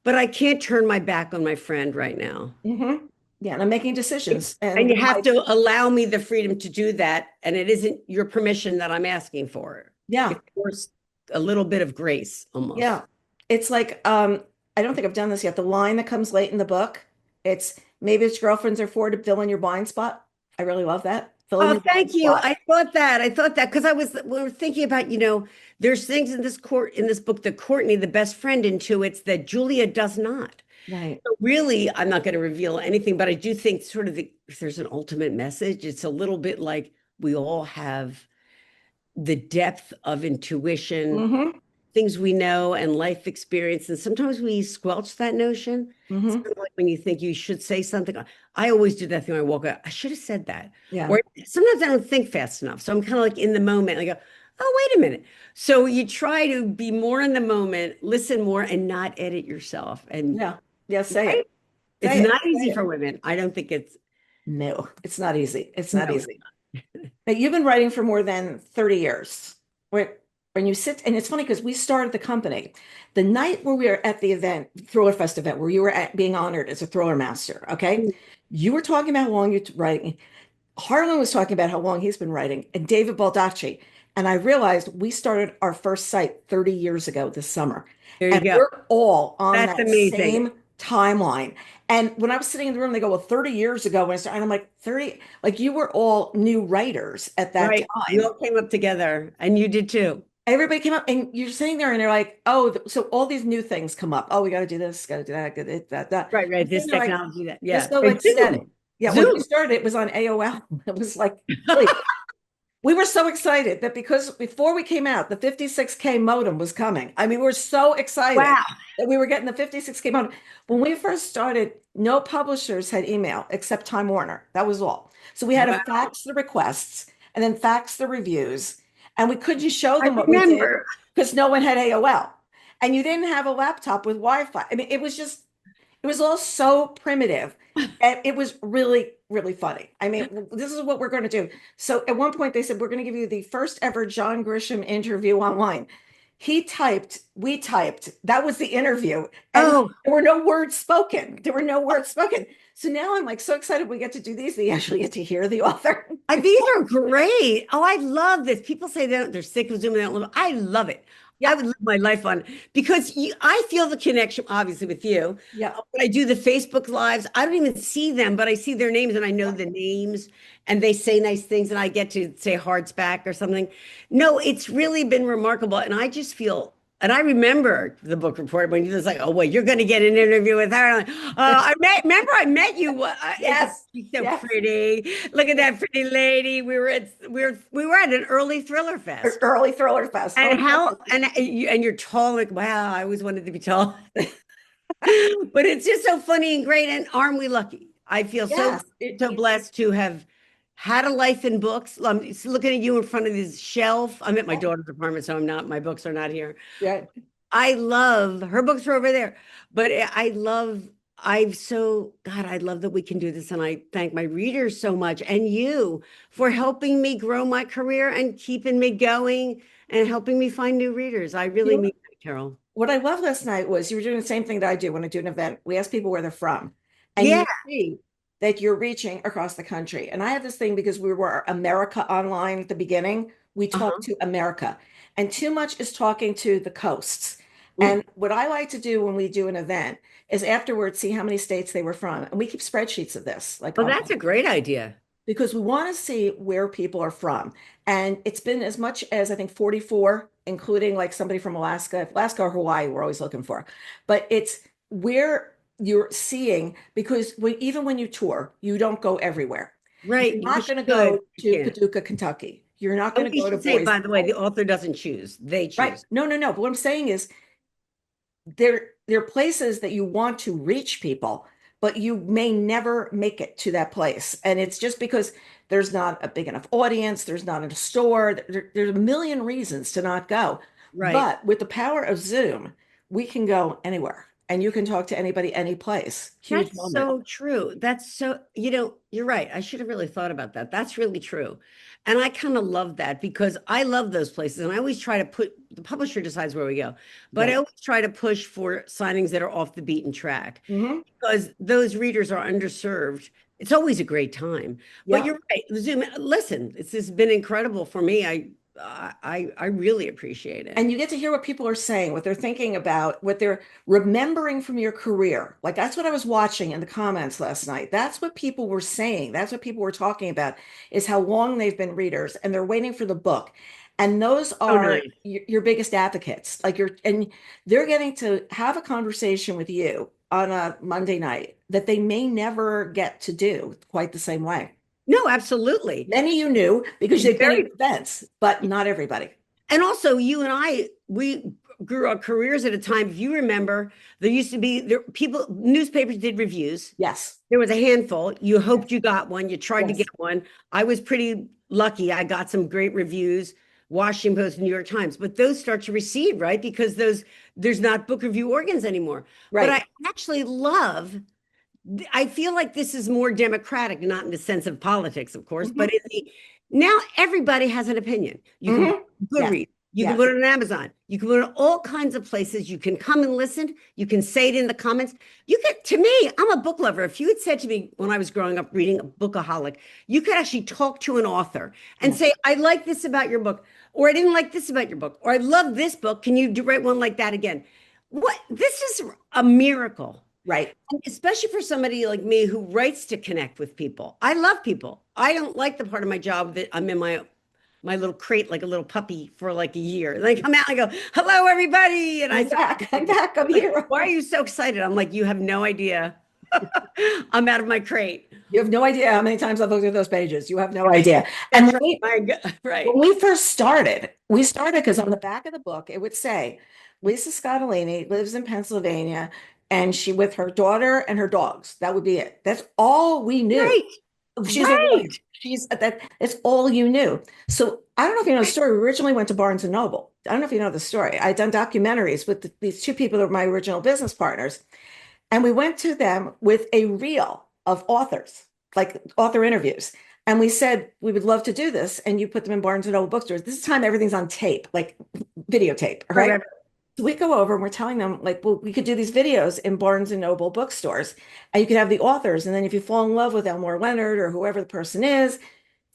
but I can't turn my back on my friend right now. Hmm. Yeah. And I'm making decisions. And And you have to allow me the freedom to do that. And it isn't your permission that I'm asking for. yeah. It's forced a little bit of grace almost. Yeah. It's like, I don't think I've done this yet. The line that comes late in the book, it's maybe it's girlfriends are for to fill in your blind spot. I really love that. Fill in Oh, your blind thank you. spot. I thought that. I thought that because we were thinking about, there's things in this book that Courtney, the best friend, intuits that Julia does not. Right. So really, I'm not going to reveal anything, but I do think sort of if there's an ultimate message, it's a little bit like we all have the depth of intuition, Hmm. things we know and life experience. And sometimes we squelch that notion. It's Hmm. kind of like when you think you should say something. I always do that thing when I walk out. I should have said that. Yeah. Or sometimes I don't think fast enough. So I'm kind of like in the moment. I go, oh, wait a minute. So you try to be more in the moment, listen more, and not edit yourself. And Yeah. Yeah. Say right? it. It's Say it. not Say easy it. for women. I don't think it's No, it's not easy. It's not no. easy. Now, you've been writing for more than 30 years. When you sit, and it's funny because we started the company the night where we were at the event, Thriller Fest event, where you were being honored as a thriller master. Okay. You were talking about how long you're writing. Harlan was talking about how long he's been writing, and David Baldacci. And I realized we started our first site 30 years ago this summer. There you And go. we're all on That's that amazing. same timeline. And when I was sitting in the room, they go, well, 30 years ago when I started, and I'm like, 30, like you were all new writers at that Right. We time. all came up together, and you did too. Everybody came up and you're sitting there and they're like, oh, so all these new things come up. Oh, we got to do this, got to do that, got to that, that. Right, right. And then This they're like, technology that, they're yeah. so Right. ecstatic. Zoom. Yeah, when we Zoom. started, it was on AOL. It was like, really, we were so excited that because before we came out, the 56K modem was coming. I mean, we were so excited Wow. that we were getting the 56K modem. When we first started, no publishers had email except Time Warner. That was all. So we had to Wow. fax the requests and then fax the reviews. And we couldn't show I them what we did remember. because no one had AOL. And you didn't have a laptop with Wi-Fi. I mean, it was all so primitive. And it was really, really funny. I mean, this is what we're going to do. So at one point, they said, we're going to give you the first ever John Grisham interview online. He typed, we typed. That was the interview. And Oh, there were no words spoken. There were no words spoken. So now I'm like so excited we get to do these. They actually get to hear the author. these are great. Oh, I love this. People say they're sick of Zoom and they don't love it. I love it. I Yep. would live my life on because I feel the connection, obviously, with you. Yep. When I do the Facebook lives, I don't even see them, but I see their names and I know the names and they say nice things and I get to say hearts back or something. No, it's really been remarkable. And I just feel, and I remember the book report when you was like, oh, well, you're going to get an interview with her. And I'm like, remember I met you. Yes. She's so Yes. pretty. Look at that pretty lady. We were at an early thriller fest. Early Thriller Fest. And Oh, how and you're tall, like wow, I always wanted to be tall. But it's just so funny and great. And aren't we lucky? I feel yes. so blessed to have had a life in books. I'm just looking at you in front of this shelf. I'm at my daughter's apartment, so I'm not, my books are not here. Yeah. I love her books are over there, but God, I love that we can do this. And I thank my readers so much and you for helping me grow my career and keeping me going and helping me find new readers. I You really know, mean that, Carol. what I love last night was you were doing the same thing that I do when I do an event. We ask people where they're from, and Yeah. you see that you're reaching across the country. And I have this thing because we were America Online at the beginning. We talk Uh-huh. to America, and too much is talking to the coasts. Mm. And what I like to do when we do an event is afterwards see how many states they were from, and we keep spreadsheets of this, like Oh, on that's a great idea. because we want to see where people are from. And it's been as much as I think 44, including like somebody from Alaska or Hawaii, we're always looking for. But it's where you're seeing, because even when you tour, you don't go everywhere. Right. You're You not going to go should. You to can't. Paducah, Kentucky. You're not Oh, going to you go to should say, Boise. by the way, the author doesn't choose. They Right. choose. No, no, no. But what I'm saying is there are places that you want to reach people, but you may never make it to that place. And it's just because there's not a big enough audience, there's not a store, there's a million reasons to not go. Right. But with the power of Zoom, we can go anywhere and you can talk to anybody, any place. Huge That's moment. so true. That's so, you're right. I should have really thought about that. That's really true. And I kind of love that because I love those places. And I always try to put, the publisher decides where we go, but I Right. always try to push for signings that are off the beaten track Hmm. because those readers are underserved. It's always a great time. But Yeah. you're right. Zoom, listen, this has been incredible for me. I really appreciate it. And you get to hear what people are saying, what they're thinking about, what they're remembering from your career. Like that's what I was watching in the comments last night. That's what people were saying. That's what people were talking about is how long they've been readers and they're waiting for the book. And those Oh, are nice. your biggest advocates. And they're getting to have a conversation with you on a Monday night that they may never get to do quite the same way. No, absolutely. Many you knew because they've been at Very. events, but not everybody. And also, you and I, we grew our careers at a time. If you remember, there used to be people, newspapers did reviews. Yes. There was a handful. You Yes. hoped you got one. You tried to get Yes. one. I was pretty lucky. I got some great reviews, Washington Post, New York Times, but those start to recede, right? Because there's not book review organs anymore. But Right. I actually love I feel like this is more democratic, not in the sense of politics, of course, Hmm. but now everybody has an opinion. You can Hmm. Yes. Goodreads, you can Yes. put it on Amazon, you can put it on all kinds of places. You can come and listen. You can say it in the comments. To me, I'm a book lover. If you had said to me when I was growing up reading a bookaholic, you could actually talk to an author and Yes. say, I like this about your book, or I didn't like this about your book, or I love this book. Can you write one like that again? This is a miracle, Right. especially for somebody like me who writes to connect with people. I love people. I don't like the part of my job that I'm in my little crate like a little puppy for like a year. And I come out and I go, "Hello, everybody," and I I'm start back. I'm back. I'm like, here. "Why are you so excited?" I'm like, "You have no idea. I'm out of my crate." You have no idea how many times I've looked at those pages. You have no idea. And That's right. My God. when Right. we first started, we started because on the back of the book, it would say, Lisa Scottoline lives in Pennsylvania and she with her daughter and her dogs. That would be it. That's all we knew. Right. She's a lawyer. Right. It's all you knew. So I don't know if you know the story. We originally went to Barnes and Noble. I don't know if you know the story. I'd done documentaries with these two people that were my original business partners. And we went to them with a reel of authors, like author interviews. And we said, we would love to do this. And you put them in Barnes and Noble bookstores. This time everything's on tape, like videotape, Right. right? Right. So we go over and we're telling them, like, well, we could do these videos in Barnes and Noble bookstores. And you could have the authors. And then if you fall in love with Elmore Leonard or whoever the person is,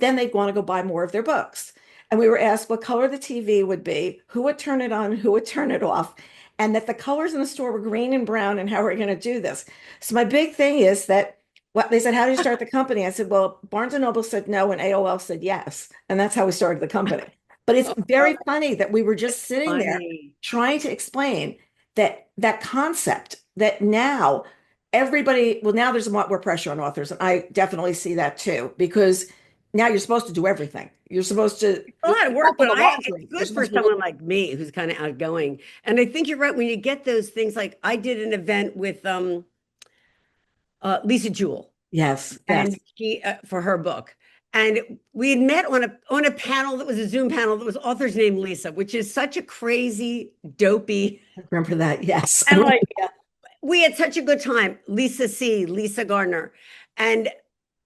then they'd want to go buy more of their books. And we were asked what color the TV would be, who would turn it on, who would turn it off, and that the colors in the store were green and brown, and how we're going to do this. So my big thing is that what they said, how do you start the company? I said, well, Barnes and Noble said no, and AOL said yes. And that's how we started the company. But it's very funny that we were just sitting there Funny. trying to explain that concept that now everybody, well, now there's a lot more pressure on authors. And I definitely see that too, because now you're supposed to do everything. You're supposed to A lot of work, help with but the it's laundry. You're good for supposed to be, someone like me who's kind of outgoing. And I think you're right when you get those things. Like I did an event with Lisa Jewell, yes, yes. and she for her book, and we had met on a panel that was a Zoom panel that was authors named Lisa, which is such a crazy, dopey, I remember that. Yes. and like we had such a good time. Lisa Gardner, and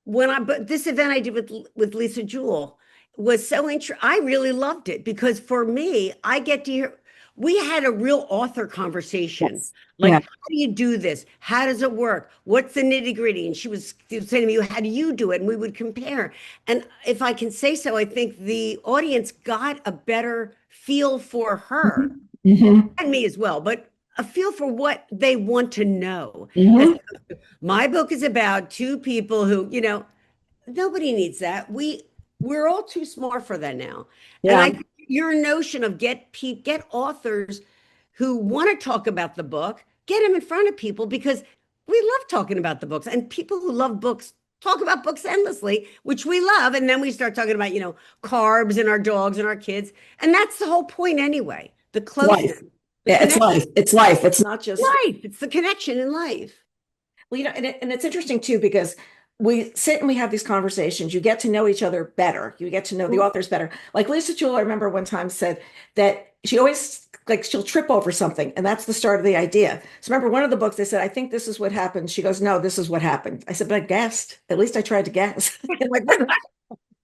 but this event I did with Lisa Jewell was so interesting. I really loved it because for me, I get to hear. We had a real author conversation. Yes. Like, Yeah. how do you do this? How does it work? What's the nitty gritty? And she was saying to me, how do you do it? And we would compare. And if I can say so, I think the audience got a better feel for her Mhm. Mhm. and me as well, but a feel for what they want to know. As Mhm. my book is about two people who, nobody needs that. We're all too smart for that now. And Yeah. I think your notion of get authors who want to talk about the book, get them in front of people because we love talking about the books and people who love books talk about books endlessly, which we love. And then we start talking about, carbs and our dogs and our kids. And that's the whole point anyway. The Life. closeness, the Yeah, it's connection, life. It's life. It's not just life. It's the connection in life. well, and it's interesting too because we sit and we have these conversations. You get to know each other better. You get to know the authors better. Like Lisa Jewell, I remember one time said that she always like she'll trip over something, and that's the start of the idea. So remember one of the books they said, "I think this is what happened." She goes, "No, this is what happened." I said, "But I guessed. At least I tried to guess." Like,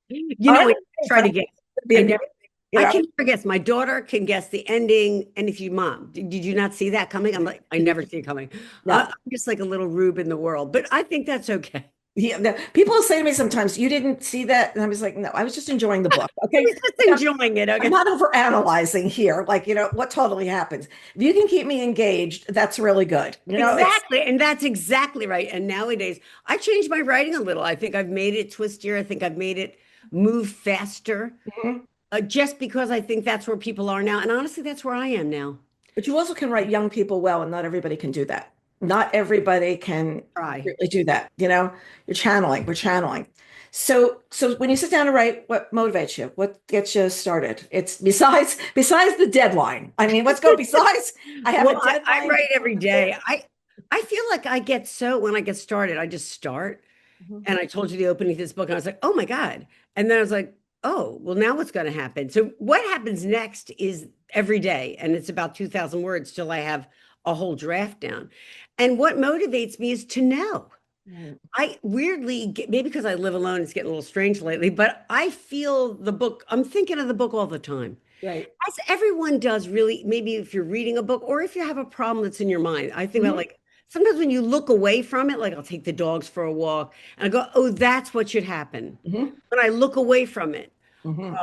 You all know, right, I try to get, be I a never, great, you I know. can never guess. My daughter can guess the ending. And if you, mom, did you not see that coming? I'm like, I never see it coming. No. I'm just like a little rube in the world, but I think that's okay. Yeah, no. People will say to me sometimes, "You didn't see that," and I was like, "No, I was just enjoying the book." I Okay, was just enjoying it. I'm Okay. not over analyzing here. Like, what totally happens. If you can keep me engaged, that's really good. It's Exactly. And that's exactly right. And nowadays, I changed my writing a little. I think I've made it twistier. I think I've made it move faster, Mhm. just because I think that's where people are now. And honestly, that's where I am now. But you also can write young people well, and not everybody can do that. Not everybody can Try. really do that. You're channeling, we're channeling. So when you sit down to write, what motivates you? What gets you started? It's besides the deadline. I mean, let's go besides. I have a Well, I deadline. write every day. I feel like when I get started, I just start. Mhm. And I told you the opening to this book, and I was like, oh my God. And then I was like, oh, well, now what's going to happen? So what happens next is every day, and it's about 2,000 words till I have a whole draft down. And what motivates me is to know. Right. I weirdly, maybe because I live alone, it's getting a little strange lately, but I feel the book, I'm thinking of the book all the time. Right. As everyone does, really, maybe if you're reading a book or if you have a problem that's in your mind. I think about Mhm. like sometimes when you look away from it, like I'll take the dogs for a walk and I go, oh, that's what should happen. Mhm. When I look away from it. Mhm.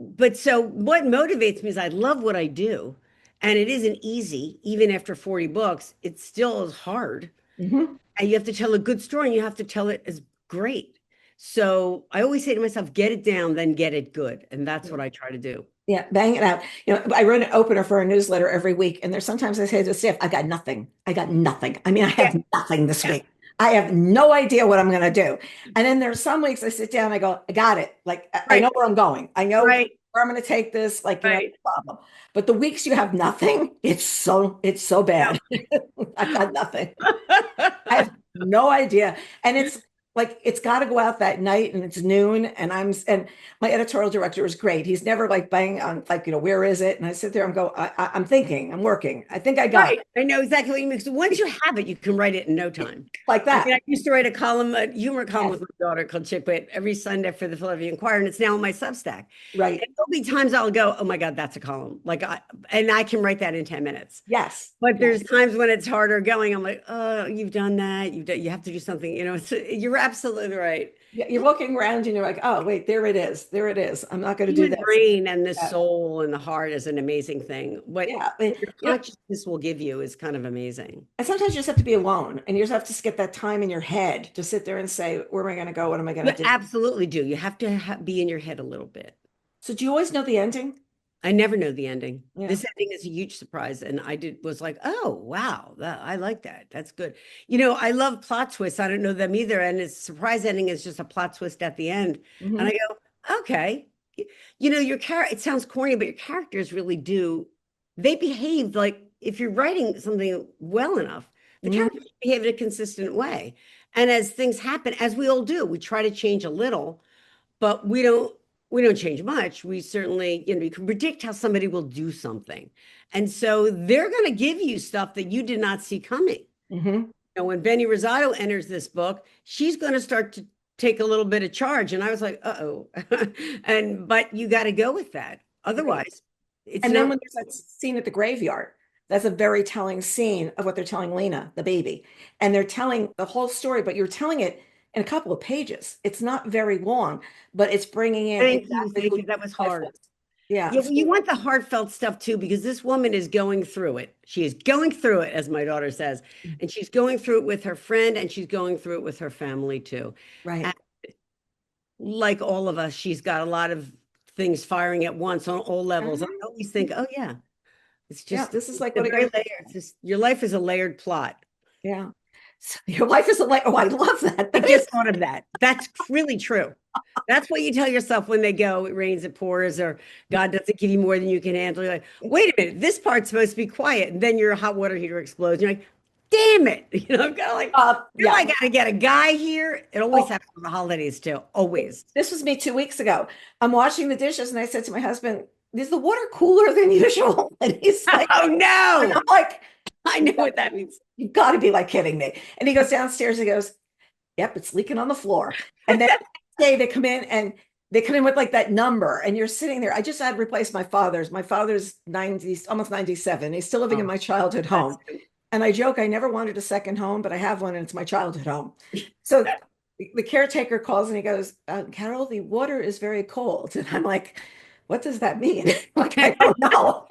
But so what motivates me is I love what I do. And it isn't easy, even after 40 books, it still is hard. Mhm. And you have to tell a good story and you have to tell it as great. So I always say to myself, get it down, then get it good. And that's what I try to do. Yeah, bang it out. I write an opener for a newsletter every week, and there's sometimes I say to the staff, I got nothing. I got nothing. I mean, I Yeah. have nothing this Yeah. week. I have no idea what I'm going to do. And then there's some weeks I sit down and I go, I got it. Like, I know Right. where I'm going. I know Right. where I'm going to take this. Like, no Right. problem. But the weeks you have nothing, it's so bad. I got nothing. I have no idea. And it's got to go out that night and it's noon and my editorial director is great. He's never like bang on like, where is it? And I sit there and go, I'm thinking, I'm working. I think I got Right. I know exactly what you mean. Because once you have it, you can write it in no it time. like I mean, that. I used to write a column, a humor column Yes, with my daughter called Chick Wit every Sunday for the Philadelphia Inquirer, and it's now on my Substack. right. And there'll be times I'll go, oh my God, that's a column. And I can write that in 10 minutes. Yes. But Yes. there's times when it's harder going. I'm like, oh, you've done that. You have to do something. You're absolutely right. You're looking around and you're like, oh, wait, there it is. There it is. I'm not going to do Human this. brain and the Yeah. soul and the heart is an amazing thing. What Yeah. I mean, your consciousness will give you is kind of amazing. and sometimes you just have to be alone and you just have to get that time in your head to sit there and say, where am I going to go? What am I going You to do? absolutely do. You have to be in your head a little bit. So do you always know the ending? I never know the ending. Yeah. This ending is a huge surprise, and was like, oh wow, I like that. That's good. I love plot twists. I don't know them either, and its surprise ending is just a plot twist at the end, and I Mhm. go, okay. Your character. It sounds corny, but your characters really do. They behave like if you're writing something well enough, the Mhm. characters behave in a consistent way, and as things happen, as we all do, we try to change a little but we don't change much. We certainly, you can predict how somebody will do something. And so they're going to give you stuff that you did not see coming. Mhm. When Benny Rosato enters this book, she's going to start to take a little bit of charge. And I was like, uh-oh. But you got to go with that. Right. Otherwise, it's And then not. when there's that scene at the graveyard, that's a very telling scene of what they're telling Lena, the baby. And they're telling the whole story, but you're telling it in a couple of pages. It's not very long, but it's bringing in Thank you. exactly Thank who you. That was your wife hard. was. Yeah. Yeah, well, you want the heartfelt stuff too, because this woman is going through it. She is going through it, as my daughter says, and she's going through it with her friend, and she's going through it with her family too. And Right. like all of us, she's got a lot of things firing at once on all levels. I Mhm. always think, oh yeah, Yeah. This is it's like a what I very got. layered. Your life is a layered plot. Yeah. Your life isn't like, oh, I love that. I just thought of that. That's really true. That's what you tell yourself when they go, it rains, it pours, or God doesn't give you more than you can handle. You're like, wait a minute, this part's supposed to be quiet. And then your hot water heater explodes. You're like, damn it. I'm kind of like, now Yeah. I got to get a guy here. It always Oh, happens for the holidays too. Always. this was me 2 weeks ago. I'm washing the dishes and I said to my husband, is the water cooler than usual? And he's like, Oh and no. I'm like, I know what that means. you've got to be like kidding me. And he goes downstairs, he goes, yep, it's leaking on the floor. And then the day they come in and they come in with like that number, and you're sitting there. I just had replaced my father's. My father's 90, almost 97. He's still living in Oh, my childhood home. And I joke, I never wanted a second home, but I have one and it's my childhood home. So the caretaker calls and he goes, Carol, the water is very cold. And I'm like, what does that mean? Like, I don't know.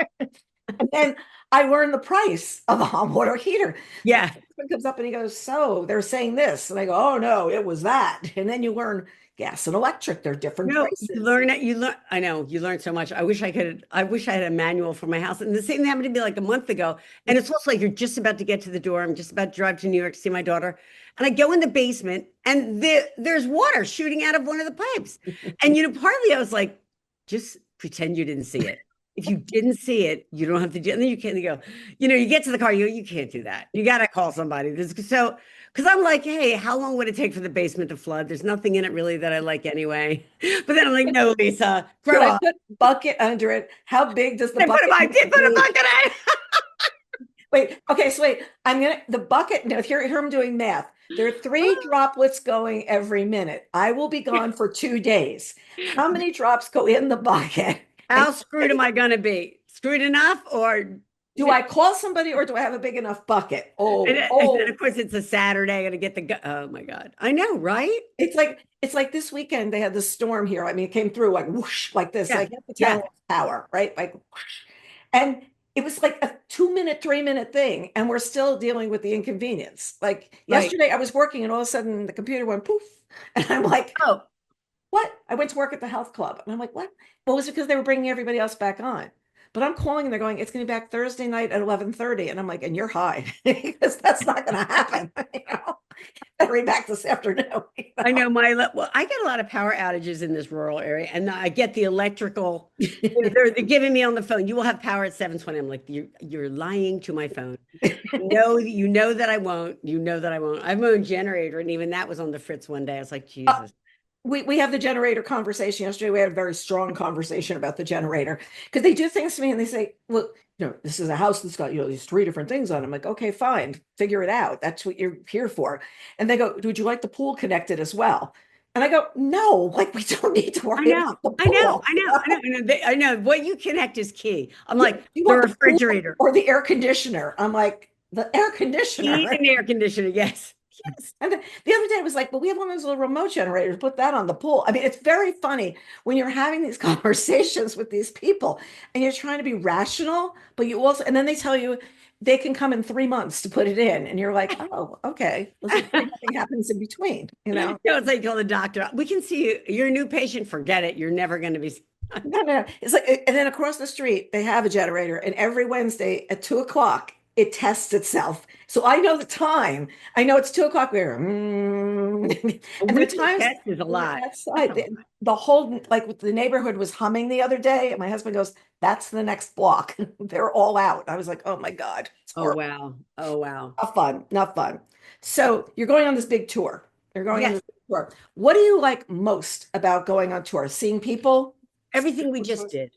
And then I learned the price of a hot water heater. yeah. Husband comes up and he goes, so they're saying this. And I go, oh no, it was that. And then you learn gas and electric, they're different No, prices. you learn it. You learn. I know you learn so much. I wish I had a manual for my house. And the same happened to me like a month ago. And it's also like you're just about to get to the door. I'm just about to drive to New York to see my daughter. And I go in the basement and there's water shooting out of one of the pipes. And partly I was like, just pretend you didn't see it. If you didn't see it, you don't have to do. And then you can't go. You get to the car. You can't do that. You got to call somebody. So because I'm like, hey, how long would it take for the basement to flood? There's nothing in it really that I like anyway. But then I'm like, no, Lisa, Should grow I up. put bucket under it? How big does the I put bucket I need did to put a be? bucket in. Wait, okay, so wait, the bucket, now here I'm doing math. There are three droplets going every minute. I will be gone for 2 days. How many drops go in the bucket? And How screwed am I gonna be? Screwed enough, or do I call somebody or do I have a big enough bucket? and then of course it's a Saturday. I gotta get oh my God. I know, right? It's like this weekend they had the storm here. I mean, it came through like whoosh, like this. Yeah. Like the town Yeah. lost power, right? Like whoosh. And it was like a 2 minute, 3 minute thing, and we're still dealing with the inconvenience. Like Right. yesterday, I was working, and all of a sudden the computer went poof, and I'm like, Oh, "What?" I went to work at the health club, and I'm like, "What?" Well, it was because they were bringing everybody else back on. But I'm calling, and they're going, "It's going to be back Thursday night at 11:30," and I'm like, "And you're high because that's not going to happen." Better be back this afternoon. I know well, I get a lot of power outages in this rural area, and I get the electrical. They're giving me on the phone. You will have power at 7:20. I'm like, you're lying to my phone. You know that I won't. You know that I won't. I have my own generator, and even that was on the fritz one day. I was like, Uh, Jesus. we have the generator conversation yesterday. We had a very strong conversation about the generator because they do things to me and they say, well, this is a house that's got, these three different things on it. I'm like, okay, fine, figure it out. That's what you're here for. And they go, would you like the pool connected as well? And I go, no, like we don't need to I worry know, about the I know, pool. I know, I know, I know. What you connect is key. I'm Yeah, like, you the want the pool refrigerator, or the air conditioner? I'm like, the air heat conditioner. and air conditioner. Yes. Yes. And the other day I was like, well, we have one of those little remote generators, put that on the pool. I mean, it's very funny when you're having these conversations with these people and you're trying to be rational, but you also, and then they tell you they can come in 3 months to put it in. And you're like, oh, okay. Let's just pray nothing happens in between, It's like tell the doctor, we can see you. You're a new patient. Forget it. You're never going to be. No, no, no. It's like, and then across the street, they have a generator, and every Wednesday at 2 o'clock, it tests itself. So I know the time. I know it's 2 o'clock. And the Weekly times test is a we were lot. That's outside, a lot. the whole like the neighborhood was humming the other day, and my husband goes, "That's the next block." They're all out. I was like, "Oh my God, it's Oh horrible. wow. Oh wow. Not fun, not fun." So you're going on this big tour. You're going on Yes. this big tour. What do you like most about going on tour? Seeing people? Everything we just did.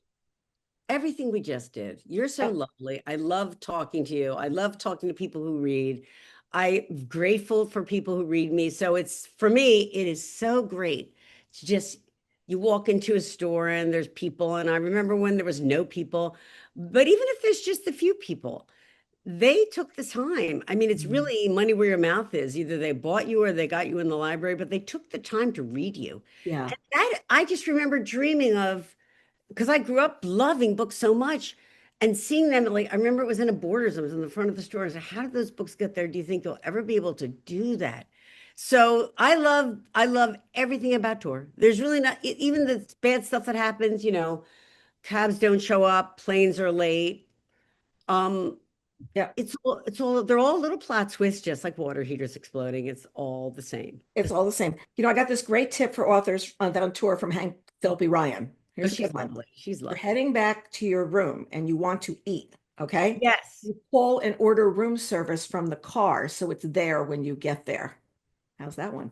Everything we just did. You're so lovely. I love talking to you. I love talking to people who read. I'm grateful for people who read me. So it's for me, it is so great to just you walk into a store and there's people. And I remember when there was no people, but even if there's just a few people, they took the time. I mean, it's Mhm. really money where your mouth is. Either they bought you or they got you in the library, but they took the time to read you. Yeah. And that I just remember dreaming of because I grew up loving books so much and seeing them like I remember it was in a Borders, I was in the front of the store. I said, how did those books get there? Do you think they'll ever be able to do that? So I love everything about tour. There's really not even the bad stuff that happens, cabs don't show up, planes are late. Um, Yeah. They're all little plot twists, just like water heaters exploding. It's all the same. It's all the same. I got this great tip for authors on tour from Hank Philippi Ryan. Oh, Here's a she's good one. lovely. She's You're lovely. heading back to your room and you want to eat, okay? Yes, You call and order room service from the car so it's there when you get there. How's that one?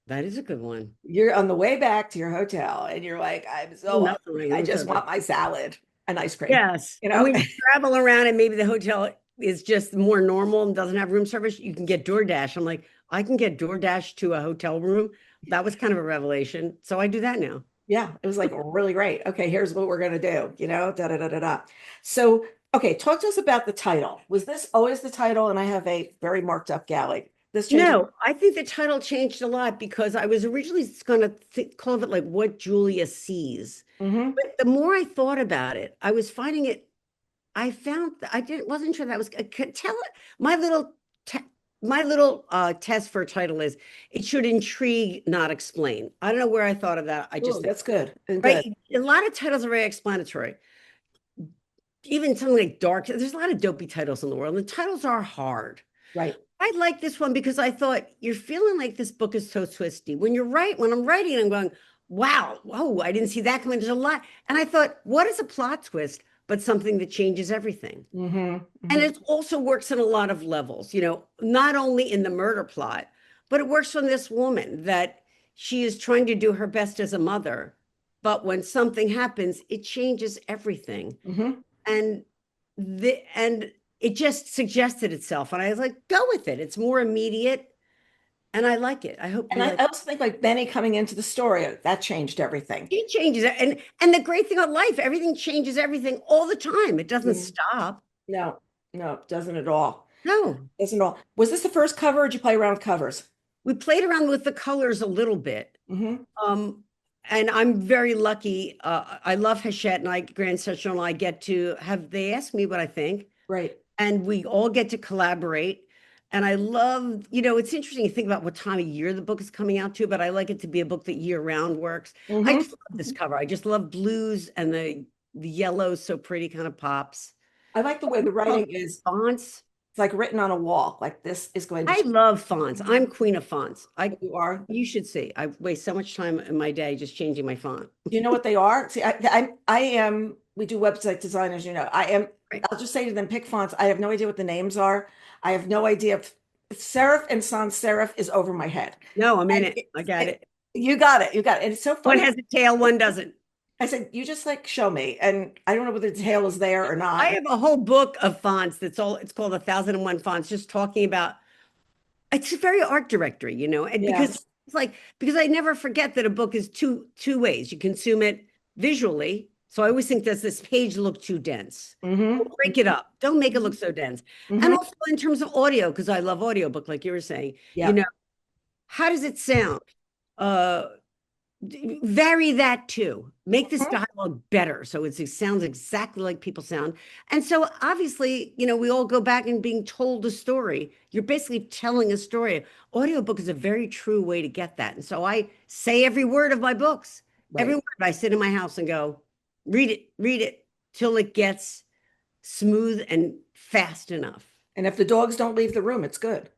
that is a good one. You're on the way back to your hotel and you're like, I'm Oh, so nothing hungry. like I room just service. want my salad and ice cream, Yes. you And know? when you travel around and maybe the hotel is just more normal and doesn't have room service, you can get DoorDash. I'm like, I can get DoorDash to a hotel room. That was kind of a revelation. So I do that now. Yeah, it was like really great. Okay, here's what we're gonna do, da da da da da. So, okay, talk to us about the title. Was this always the title? And I have a very marked up galley. This changes. No, I think the title changed a lot because I was originally going to call it like What Julia Sees. Hmm. But the more I thought about it, I was finding it. I found I didn't wasn't sure that was could tell it. My little te- my little test for a title is it should intrigue, not explain. I don't know where I thought of that. I Oh, just that's good. And good. right. A lot of titles are very explanatory. Even something like Dark. There's a lot of dopey titles in the world, and the titles are hard. Right. I like this one because I thought you're feeling like this book is so twisty. When I'm writing, I'm going, wow, whoa, I didn't see that coming. There's a lot. And I thought, what is a plot twist, but something that changes everything? Hmm. And Hmm. it also works on a lot of levels, not only in the murder plot, but it works on this woman that she is trying to do her best as a mother. But when something happens, it changes everything. Hmm. And and it just suggested itself. And I was like, go with it. It's more immediate. And I like it. I hope And you I like also think like Benny coming into the story, that changed everything. it. Changes it. And the great thing about life, everything changes everything all the time. It doesn't Mm. stop. No, no, it doesn't at all. No. Doesn't at all. Was this the first cover or did you play around with covers? We played around with the colors a little bit. Hmm. Um, and I'm very lucky. I love Hachette and Grand Central, and I get to have they ask me what I think, Right. and we all get to collaborate. And I love, it's interesting to think about what time of year the book is coming out to, but I like it to be a book that year round works. I Hmm. just love this cover. I just love blues and the yellow, so pretty kind of pops. I like the way the Oh, writing is. fonts. It's like written on a wall. Like this is going I to. love fonts. I'm queen of fonts. You are. You should see. I waste so much time in my day just changing my font. Do you know what they are? See, I am. We do website design, as you know. I am. Right. I'll just say to them, pick fonts. I have no idea what the names are. I have no idea if serif and sans serif is over my head. No, I'm in And it. I got it. you got it. You got it. And it's so One funny. has a tail, one doesn't. I said, you just like show me, and I don't know whether the tail is there or I not. have a whole book of fonts it's called 1001 fonts, just talking about it's a very art directory, and because Yes. it's like because I never forget that a book is two ways. You consume it visually. So I always think, does this page look too dense? Mm-hmm. Break it up. Don't make it look so dense. And Mm-hmm. also in terms of audio, because I love audiobook, like you were saying, Yeah. how does it sound? Uh vary that too. Make this Mhm. dialogue better so it sounds exactly like people sound. And so obviously, we all go back and being told a story. You're basically telling a story. Audiobook is a very true way to get that. And so I say every word of my books. Every Right. word. I sit in my house and go, read it till it gets smooth and fast enough. And if the dogs don't leave the room, it's good.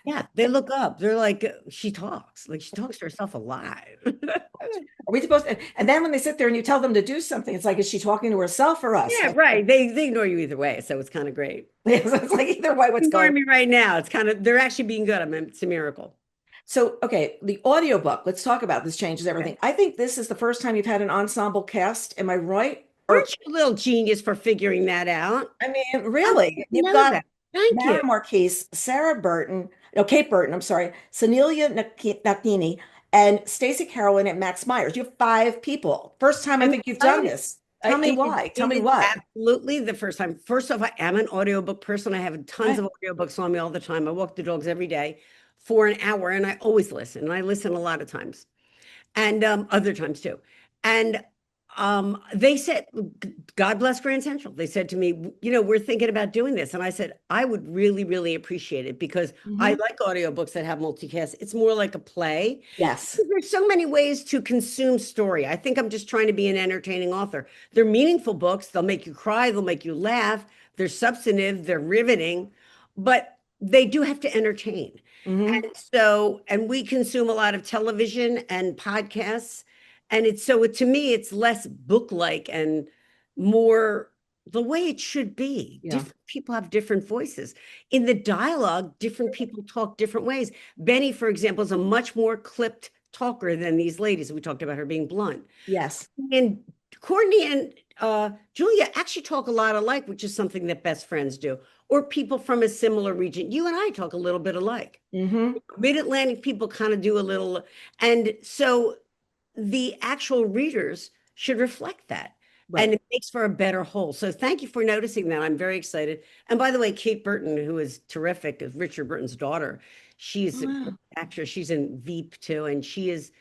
Yeah, they look up. They're like, she talks. Like she talks to herself alive. Are we supposed to, and then when they sit there and you tell them to do something, it's like, is she talking to herself or us? Yeah, Like, right. They ignore you either way, so it's kind of great. it's like either way, what's Ignoring going me right now. It's kind of they're actually being good. It's a miracle. So, okay, the audiobook, let's talk about this changes Okay. everything. I think this is the first time you've had an ensemble cast. Am I right? Or, Aren't you a little genius for figuring that out? I mean, How did really, you you've know got that? Thank you. Mara Marquise, Sarah Burton, no, Kate Burton, I'm sorry, Sonelia Nakini, and Stacey Carolyn and Max Myers. You have five people. First time I I'm think you've done excited. this. Tell me why. Tell It me is what. absolutely the first time. First off, I am an audiobook person. I have tons Right. of audiobooks on me all the time. I walk the dogs every day for an hour and I always listen. And I listen a lot of times and other times too. And they said, God bless Grand Central. They said to me, we're thinking about doing this. And I said, I would really, really appreciate it because I Mhm. like audiobooks that have multicast. It's more like a play. Yes. There's so many ways to consume story. I think I'm just trying to be an entertaining author. They're meaningful books. They'll make you cry. They'll make you laugh. they're substantive, they're riveting, but they do have to entertain. Mhm. And we consume a lot of television and podcasts. And to me, it's less book-like and more the way it should be. Yeah. Different people have different voices. In the dialogue, different people talk different ways. Benny, for example, is a much more clipped talker than these ladies. We talked about her being blunt. Yes. And Courtney and Julia actually talk a lot alike, which is something that best friends do, or people from a similar region. You and I talk a little bit alike. Mm-hmm. Mid-Atlantic people kind of do a little, and so the actual readers should reflect that. Right. And it makes for a better whole. So thank you for noticing that. I'm very excited. And by the way, Kate Burton, who is terrific, is Richard Burton's daughter. She's Oh, an wow. actress. She's in Veep too. And she's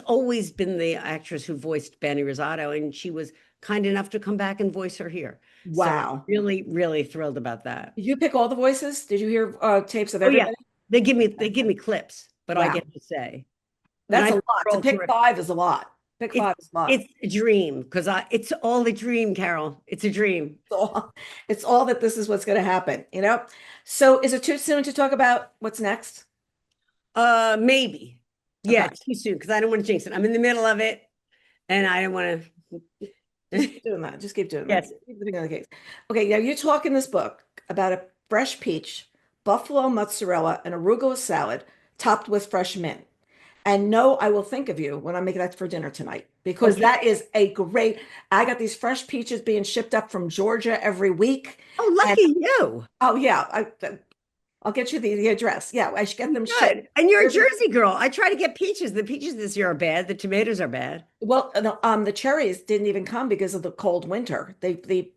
always been the actress who voiced Benny Rosato. And she was kind enough to come back and voice her here. So Wow. really, really thrilled about that. Did you pick all the voices? Did you hear tapes of Oh yeah. everybody? They give me clips, but I Wow. get to say. That's And a I lot. To roll pick through it. 5 is a lot. Pick 5 is a lot. It's a dream because it's all a dream, Carol. It's a dream. It's all that this is what's going to happen, you know? So is it too soon to talk about what's next? Maybe. Yeah, Okay. too soon because I don't want to jinx it. I'm in the middle of it and I don't want to. Just keep doing that. Just keep doing Yes. that. Keep doing the case. Okay, now you talk in this book about a fresh peach, buffalo mozzarella, and arugula salad topped with fresh mint. And no, I will think of you when I make that for dinner tonight because Okay. that is a great. I got these fresh peaches being shipped up from Georgia every week. Oh, lucky you. Oh yeah, I'll get you the address. Yeah, I should get them shipped. Good. And you're a Jersey girl. I try to get peaches. The peaches this year are bad. The tomatoes are bad. Well, no, the cherries didn't even come because of the cold winter. The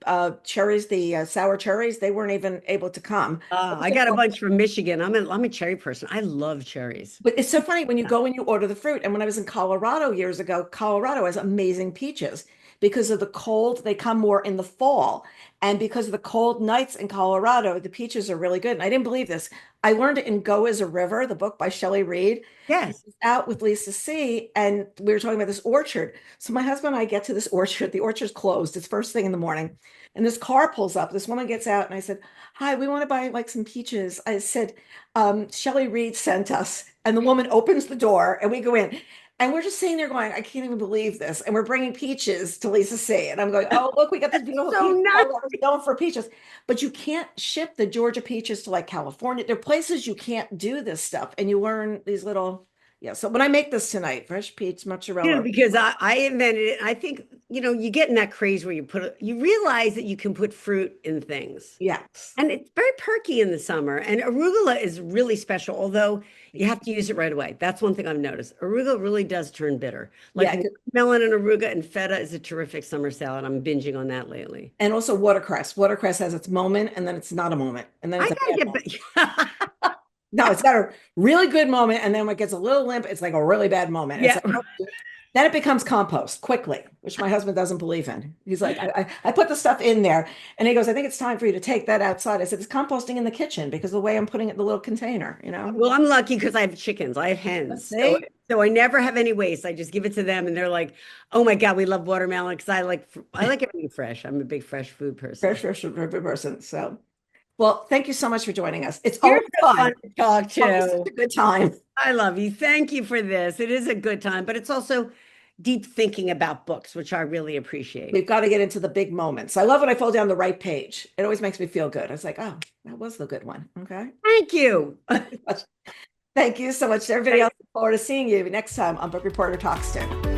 cherries, the sour cherries, they weren't even able to come. I got a bunch from Michigan. I'm a cherry person. I love cherries. But it's so funny when you go and you order the fruit. And when I was in Colorado years ago, Colorado has amazing peaches because of the cold. They come more in the fall. And because of the cold nights in Colorado, the peaches are really good. And I didn't believe this. I learned it in Go as a River, the book by Shelley Reed. Yes. Out with Lisa C. And we were talking about this orchard. So my husband and I get to this orchard. The orchard's closed. It's first thing in the morning. And this car pulls up. This woman gets out and I said, "Hi, we want to buy like some peaches." I said, Shelley Reed sent us. And the woman opens the door and we go in. And we're just sitting there going, "I can't even believe this." And we're bringing peaches to Lisa C. And I'm going, "Oh, look, we got this beautiful So peach. nice. Oh, we're going for peaches." But you can't ship the Georgia peaches to like California. There are places you can't do this stuff. And you learn these little, yeah. So when I make this tonight, fresh peach, mozzarella. Because I invented it. I think, you get in that craze where you realize that you can put fruit in things. Yes. And it's very perky in the summer. And arugula is really special, although you have to use it right away. That's one thing I've noticed. Arugula really does turn bitter. Like Yeah. melon and arugula and feta is a terrific summer salad. I'm binging on that lately. And also watercress. Watercress has its moment and then it's not a moment. And then I it's a bad gotta moment. get No, it's got a really good moment. And then when it gets a little limp, it's like a really bad moment. It's Yeah. like, oh, then it becomes compost quickly, which my husband doesn't believe in. He's like, I put the stuff in there. And he goes, "I think it's time for you to take that outside." I said, "It's composting in the kitchen because of the way I'm putting it in the little container, you know?" Well, I'm lucky because I have chickens. I have hens. So, See? so I never have any waste. I just give it to them and they're like, "Oh my God, we love watermelon," because I like everything fresh. I'm a big fresh food person. Fresh person. So, well, thank you so much for joining us. It's You're always so fun. fun to talk Always to. such a good time. I love you. Thank you for this. It is a good time, but it's also deep thinking about books, which I really appreciate. We've got to get into the big moments. I love when I fall down the right page. It always makes me feel good. I was like, "Oh, that was the good one." Okay. Thank you. Thank you so much to everybody else. Look forward to seeing you next time on Book Reporter Talks to.